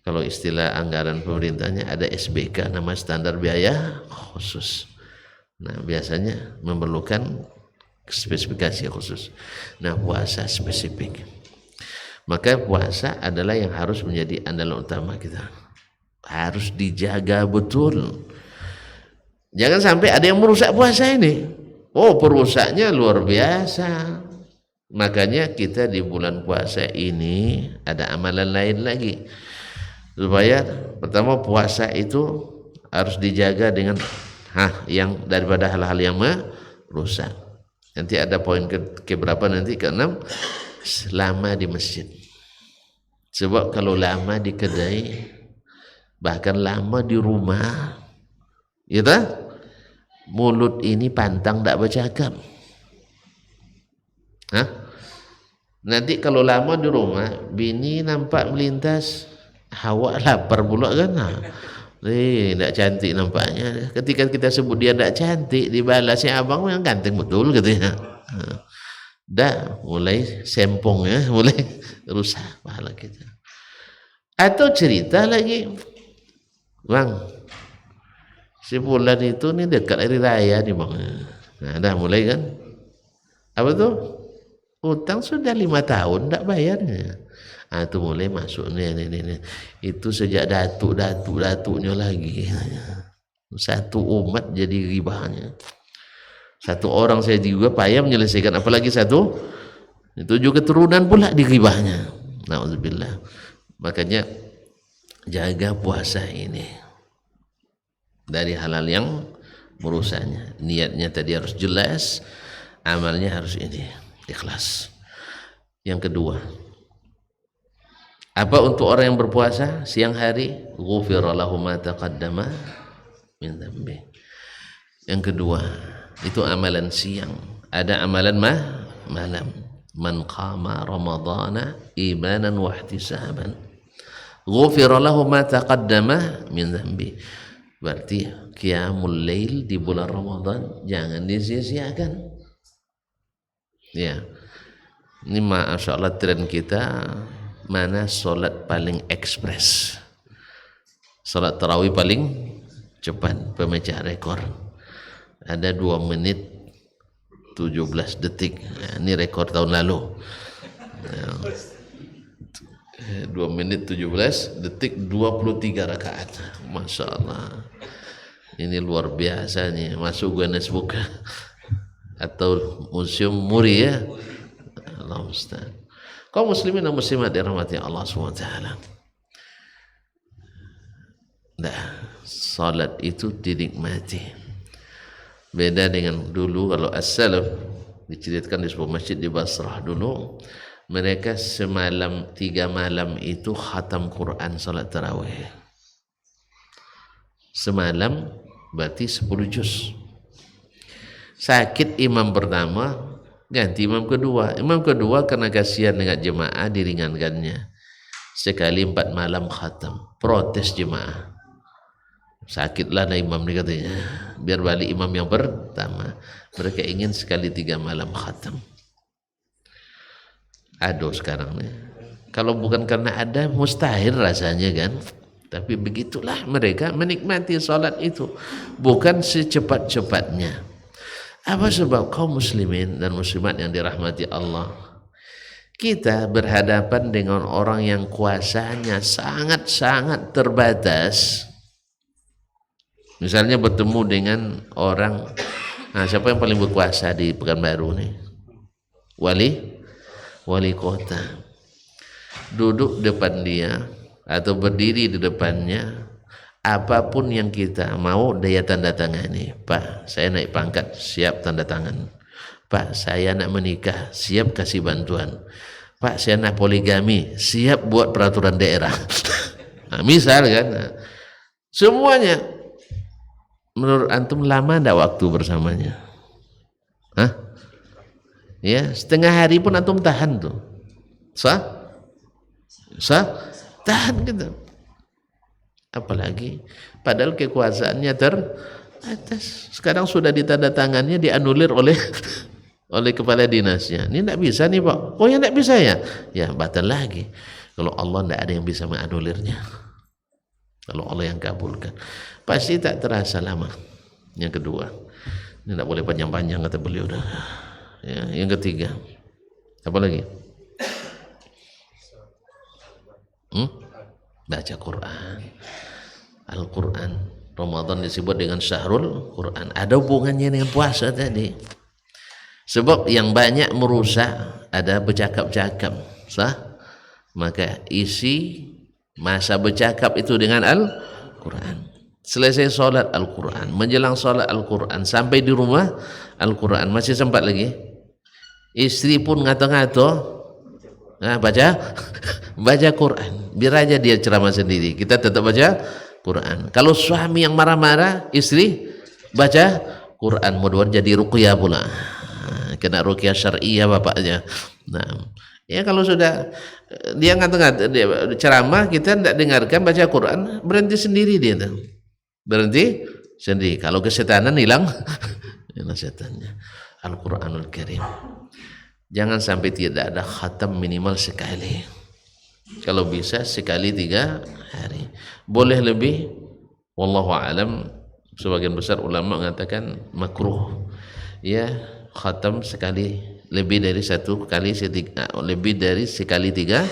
Kalau istilah anggaran pemerintahnya ada SBK, nama standar biaya khusus. Nah, biasanya memerlukan spesifikasi khusus. Nah, puasa spesifik. Maka puasa adalah yang harus menjadi andalan utama kita, harus dijaga betul. Jangan sampai ada yang merusak puasa ini. Oh, perusaknya luar biasa. Makanya kita di bulan puasa ini ada amalan lain lagi, supaya pertama puasa itu harus dijaga dengan yang daripada hal-hal yang merusak. Nanti ada poin ke berapa nanti, ke-6, lama di masjid. Sebab kalau lama di kedai, bahkan lama di rumah, gitu, mulut ini pantang tak bercakap. Nanti kalau lama di rumah, bini nampak melintas, awak lapar pula kan. Tak cantik nampaknya. Ketika kita sebut dia tak cantik, dibalasnya abang yang ganteng betul katanya. Dah mulai sempong ya, mulai rusak pahala kita. Atau cerita lagi, bang, si bulan itu nih dekat hari raya nih bang. Nah, dah mulai kan, apa tuh, utang sudah 5 tahun tak bayarnya. Itu mulai masuk nih. Itu sejak datuknya lagi. Satu umat jadi ribahnya. Satu orang saya juga payah menyelesaikan, apalagi satu itu juga keturunan pula di ribahnya. Nauzubillah. Makanya jaga puasa ini dari hal-hal yang merusaknya. Niatnya tadi harus jelas, amalnya harus ini ikhlas. Yang kedua, apa untuk orang yang berpuasa siang hari? Ghufira lahu ma taqaddama min dhanbi. Yang kedua, itu amalan siang. Ada amalan malam. Man qama ramadhana imanan wa ihtisaban ghufira lahu ma taqaddama min dhanbi. Berarti qiyamul lail di bulan Ramadan jangan disia-siakan. Ya. Ini masyaallah tren kita, mana solat paling ekspres, solat tarawih paling cepat, pemecah rekor. Ada 2 menit 17 detik. Ini rekor tahun lalu. 2 menit 17 detik 23 rakaat. Masya Allah. Ini luar biasa nih, masuk Guinness Book atau Museum Muri ya. Allah Ustaz. Kaum muslimin dan muslimat dirahmati Allah SWT. Nah, salat itu dinikmati. Beda dengan dulu, kalau as-salaf diceritakan di sebuah masjid di Basrah dulu, mereka semalam 3 malam itu khatam Quran salat tarawih. Semalam berarti 10 juz. Sakit imam pertama, ganti imam kedua. Imam kedua karena kasihan dengan jemaah diringankannya. Sekali 4 malam khatam. Protes jemaah. Sakitlah ada imam ni katanya. Biar balik imam yang pertama. Mereka ingin sekali 3 malam khatam. Aduh sekarang nih. Kalau bukan karena ada, mustahil rasanya kan. Tapi begitulah mereka menikmati salat itu. Bukan secepat-cepatnya. Apa sebab kaum muslimin dan muslimat yang dirahmati Allah, kita berhadapan dengan orang yang kuasanya sangat-sangat terbatas. Misalnya bertemu dengan orang, siapa yang paling berkuasa di Pekanbaru nih? Wali kota. Duduk depan dia atau berdiri di depannya, apapun yang kita mau dia tanda tangani. Pak, saya naik pangkat, siap tanda tangan. Pak, saya nak menikah, siap kasih bantuan. Pak, saya nak poligami, siap buat peraturan daerah. Misal kan, semuanya. Menurut antum lama enggak waktu bersamanya? Ya, setengah hari pun antum tahan tuh. Tahan gitu. Apalagi padahal kekuasaannya teratas. Sekarang sudah ditandatangannya, dianulir oleh kepala dinasnya. Ini enggak bisa nih Pak. Oh ya enggak bisa ya? Ya batal lagi. Kalau Allah enggak ada yang bisa menganulirnya. Kalau Allah yang kabulkan, pasti tak terasa lama. Yang kedua, ini enggak boleh panjang-panjang kata beliau dah. Ya, yang ketiga, apa lagi? Baca Quran. Al-Quran. Ramadan disebut dengan syahrul Quran. Ada hubungannya dengan puasa tadi. Sebab yang banyak merusak ada bercakap-cakap. Sah? Maka isi masa bercakap itu dengan Al-Quran. Selesai solat Al-Quran, menjelang solat Al-Quran, sampai di rumah Al-Quran, masih sempat lagi. Istri pun ngato-ngato, nah, baca Quran. Biar aja dia ceramah sendiri, kita tetap baca Quran. Kalau suami yang marah-marah, istri baca Quran, mudah-mudahan jadi ruqyah pula. Kena ruqyah syar'iyah bapaknya. Nah, ya kalau sudah dia ngato-ngato dia ceramah, kita tidak dengarkan, baca Quran, berhenti sendiri dia tuh. Berhenti sendiri. Kalau kesetanan hilang, hilang setannya. Al-Quranul Karim. Jangan sampai tidak ada khatam minimal sekali. Kalau bisa sekali 3 hari. Boleh lebih. Wallahu a'lam. Sebagian besar ulama mengatakan makruh. Ya, khatam sekali, lebih dari 1 kali, lebih dari sekali 3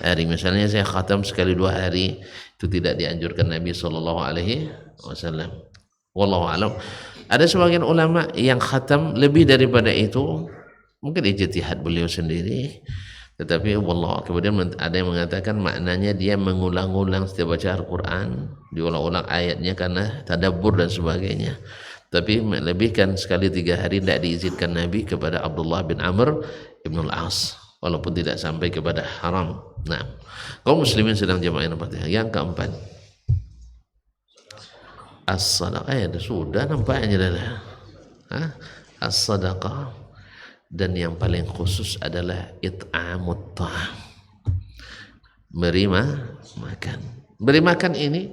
hari. Misalnya saya khatam sekali 2 hari, itu tidak dianjurkan Nabi Sallallahu Alaihi Wasallam. Wallahu a'lam. Ada sebagian ulama yang khatam lebih daripada itu, mungkin ijtihad beliau sendiri, tetapi wallahu, kemudian ada yang mengatakan maknanya dia mengulang-ulang setiap baca Al-Quran, diulang-ulang ayatnya karena tadabbur dan sebagainya. Tapi melebihkan sekali 3 hari tidak diizinkan Nabi kepada Abdullah bin Amr ibn al-As, walaupun tidak sampai kepada haram. Nah, kaum muslimin sedang jamaah yang Fatihah. Yang keempat, as-sadaqah. Ya sudah nampaknya dah. As-sadaqah. Dan yang paling khusus adalah it'amut ta'am, beri makan. Beri makan ini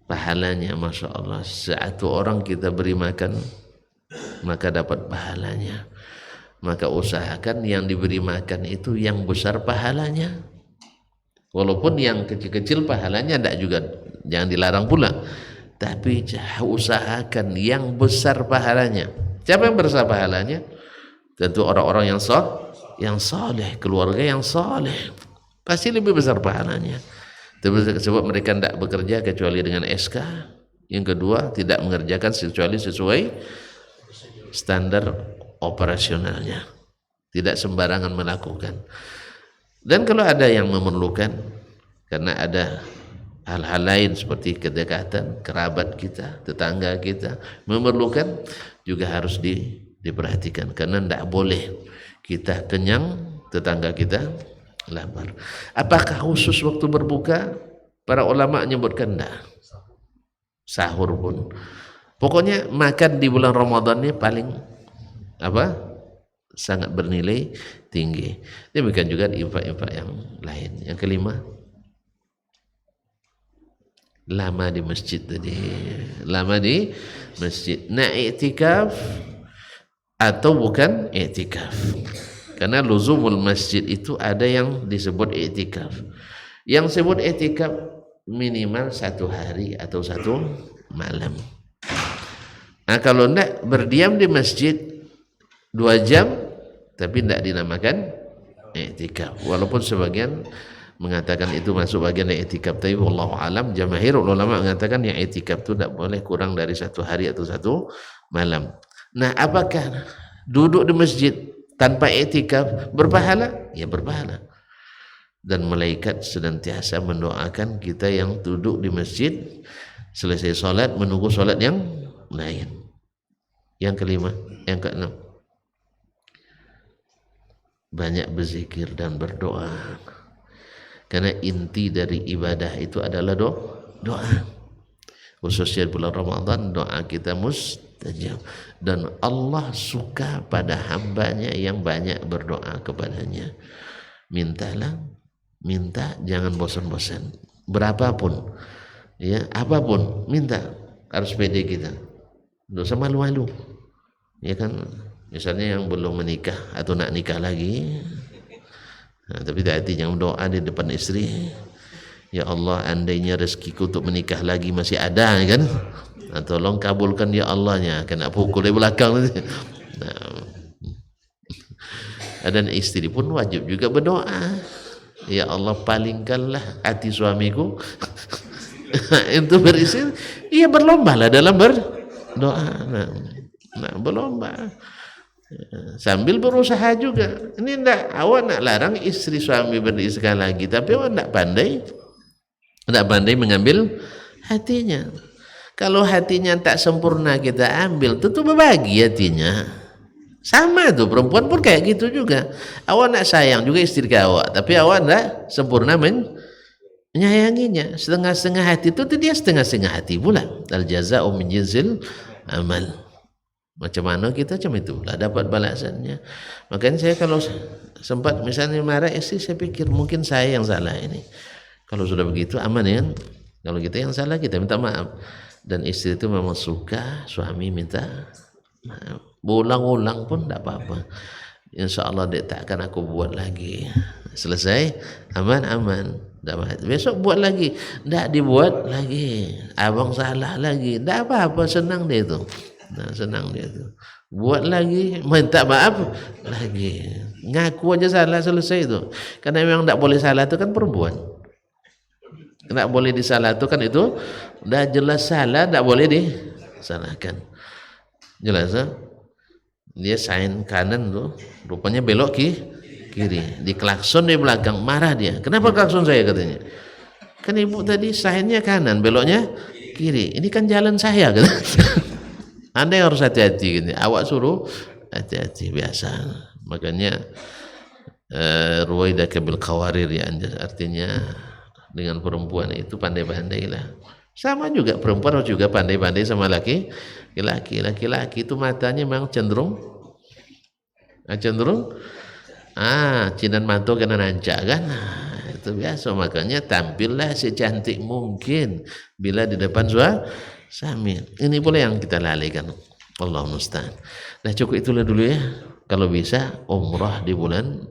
pahalanya Masya Allah. Satu orang kita beri makan, maka dapat pahalanya. Maka usahakan yang diberi makan itu yang besar pahalanya. Walaupun yang kecil-kecil pahalanya tidak juga, jangan dilarang pula. Tapi usahakan yang besar pahalanya. Siapa yang besar pahalanya? Tentu orang-orang yang saleh, keluarga yang saleh, pasti lebih besar pahalanya. Sebab mereka tidak bekerja kecuali dengan SK. Yang kedua, tidak mengerjakan kecuali sesuai standar operasionalnya, tidak sembarangan melakukan. Dan kalau ada yang memerlukan, karena ada hal-hal lain seperti kedekatan kerabat kita, tetangga kita memerlukan, juga harus diperhatikan, karena tidak boleh kita kenyang, tetangga kita lapar. Apakah khusus waktu berbuka? Para ulama menyebutkan tidak. Sahur pun. Pokoknya makan di bulan Ramadan ini paling sangat bernilai tinggi. Demikian juga infak-infak yang lain. Yang kelima, lama di masjid tadi. Lama di masjid. Nah, i'tikaf atau bukan i'tikaf? Karena luzumul masjid itu ada yang disebut i'tikaf. Yang disebut i'tikaf minimal 1 hari atau 1 malam. Nah, kalau tidak berdiam di masjid 2 jam, tapi tidak dinamakan i'tikaf. Walaupun sebagian mengatakan itu masuk bagian i'tikaf, tapi wallahu alam, jamaahir ulama mengatakan yang i'tikaf itu tidak boleh kurang dari 1 hari atau 1 malam. Nah, apakah duduk di masjid tanpa i'tikaf berpahala? Ya berpahala. Dan malaikat senantiasa mendoakan kita yang duduk di masjid selesai sholat menunggu sholat yang lain. Yang kelima, yang keenam, banyak berzikir dan berdoa. Karena inti dari ibadah itu adalah doa. Khususnya bulan Ramadan, doa kita mustajab. Dan Allah suka pada hambanya yang banyak berdoa kepadanya. Minta, jangan bosan-bosan. Berapapun, ya, apapun, minta. Harus pede kita. Dosa malu-malu. Ya kan, misalnya yang belum menikah atau nak nikah lagi, nah, tapi hati jangan doa di depan istri. Ya Allah, andainya rezekiku untuk menikah lagi masih ada, kan? Nah, tolong kabulkan ya Allahnya, kena pukul di belakang. Nah, dan istri pun wajib juga berdoa. Ya Allah, palingkanlah hati suamiku itu berisi. Iya, berlombalah dalam berdoa. Nah, berlomba sambil berusaha juga. Ini enggak, awak nak larang istri suami beristikah lagi, tapi awak enggak pandai mengambil hatinya. Kalau hatinya tak sempurna kita ambil, tentu berbagi hatinya. Sama tuh, perempuan pun kayak gitu juga. Awak nak sayang juga istri awak, tapi awak enggak sempurna menyayanginya. Setengah-setengah hati itu dia setengah-setengah hati pula. Al jaza'u min jinsil amal. Macam mana kita macam itulah dapat balasannya. Makanya saya kalau sempat misalnya marah istri, saya pikir mungkin saya yang salah ini. Kalau sudah begitu aman ya. Kalau kita yang salah, kita minta maaf. Dan istri itu memang suka suami minta maaf. Berulang-ulang pun tidak apa-apa. Insya Allah dia tak akan aku buat lagi. Selesai, aman. Besok buat lagi, tidak dibuat lagi. Abang salah lagi, tidak apa-apa, senang dia itu. Nah, senang dia tu. Buat lagi, minta maaf lagi. Ngaku aja salah, selesai itu. Karena memang tak boleh salah itu kan perempuan. Tak boleh disalah itu kan itu dah jelas salah, tak boleh disalahkan. Jelas tak? Dia sign kanan tu, rupanya belok kiri. Di klakson di belakang, marah dia. Kenapa klakson saya katanya? Kan ibu tadi signnya kanan, beloknya kiri. Ini kan jalan saya katanya. Anda yang harus hati-hati gitu. Awak suruh hati-hati biasa. Makanya ruwaidaka bil qawarir ya, artinya dengan perempuan itu pandai-pandailah. Sama juga perempuan harus juga pandai-pandai sama laki-laki. Laki-laki itu matanya memang cenderung cinan mantu kena nancak kan. Itu biasa, makanya tampillah secantik mungkin bila di depan suami. Ini pula yang kita lalaikan. Allah musta'an. Nah, cukup itulah dulu ya. Kalau bisa umrah di bulan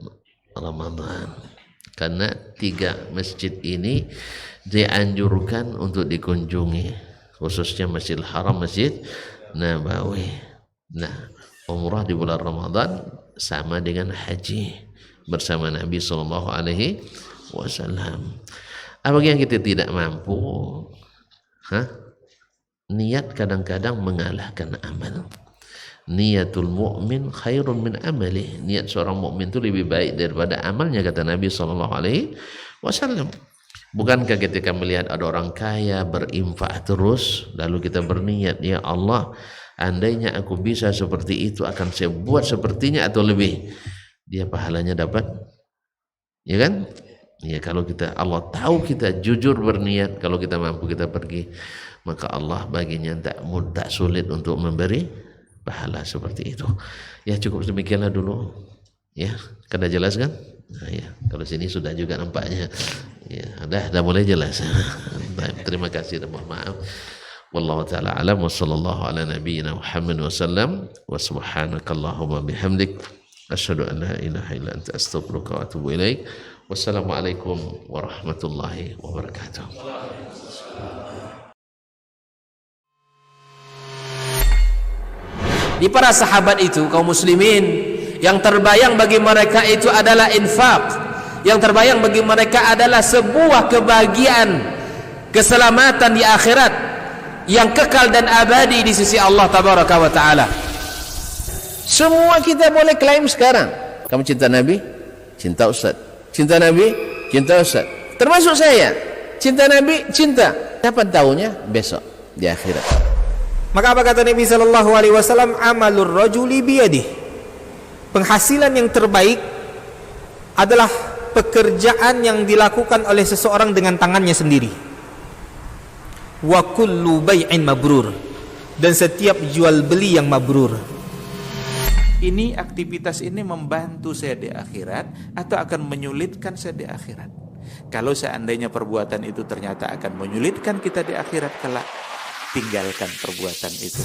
Ramadan. Karena 3 masjid ini dianjurkan untuk dikunjungi, khususnya Masjidil Haram, Masjid Nabawi. Nah, umrah di bulan Ramadan sama dengan haji bersama Nabi sallallahu alaihi wasallam. Bagi yang kita tidak mampu, niat kadang-kadang mengalahkan amal. Niatul mu'min khairun min amali. Niat seorang mukmin itu lebih baik daripada amalnya, kata Nabi sallallahu alaihi wasallam. Bukankah ketika melihat ada orang kaya berinfak terus, lalu kita berniat, ya Allah, andainya aku bisa seperti itu, akan saya buat sepertinya atau lebih. Dia pahalanya dapat. Ya kan? Ya, kalau kita, Allah tahu kita jujur berniat, kalau kita mampu kita pergi, maka Allah baginya tak sulit untuk memberi pahala seperti itu. Ya, cukup demikianlah dulu. Ya, kada jelas kan? Nah, ya, kalau sini sudah juga nampaknya. Ya, dah mulai jelas. Baik, terima kasih dan mohon maaf. Wallahu taala alam wa sallallahu ala nabiyyina Muhammad wa sallam wa subhanakallahumma bihamdik asyhadu an la ilaha illa anta astaghfiruka wa atubu ilaik. Wassalamualaikum warahmatullahi wabarakatuh. Di para sahabat itu, kaum muslimin, yang terbayang bagi mereka itu adalah infak. Yang terbayang bagi mereka adalah sebuah kebahagiaan, keselamatan di akhirat yang kekal dan abadi di sisi Allah tabaraka wa taala. Semua kita boleh klaim sekarang. Kamu cinta Nabi? Cinta Ustaz. Cinta Nabi? Cinta Ustaz. Termasuk saya. Cinta Nabi? Cinta. Kapan tahunya? Besok di akhirat. Maka apa kata Nabi sallallahu alaihi wasallam? Amalur rajuli biyadih. Penghasilan yang terbaik adalah pekerjaan yang dilakukan oleh seseorang dengan tangannya sendiri. Wa kullu bai'in mabrur. Dan setiap jual beli yang mabrur. Ini aktivitas ini membantu saya di akhirat atau akan menyulitkan saya di akhirat? Kalau seandainya perbuatan itu ternyata akan menyulitkan kita di akhirat kelak, tinggalkan perbuatan itu.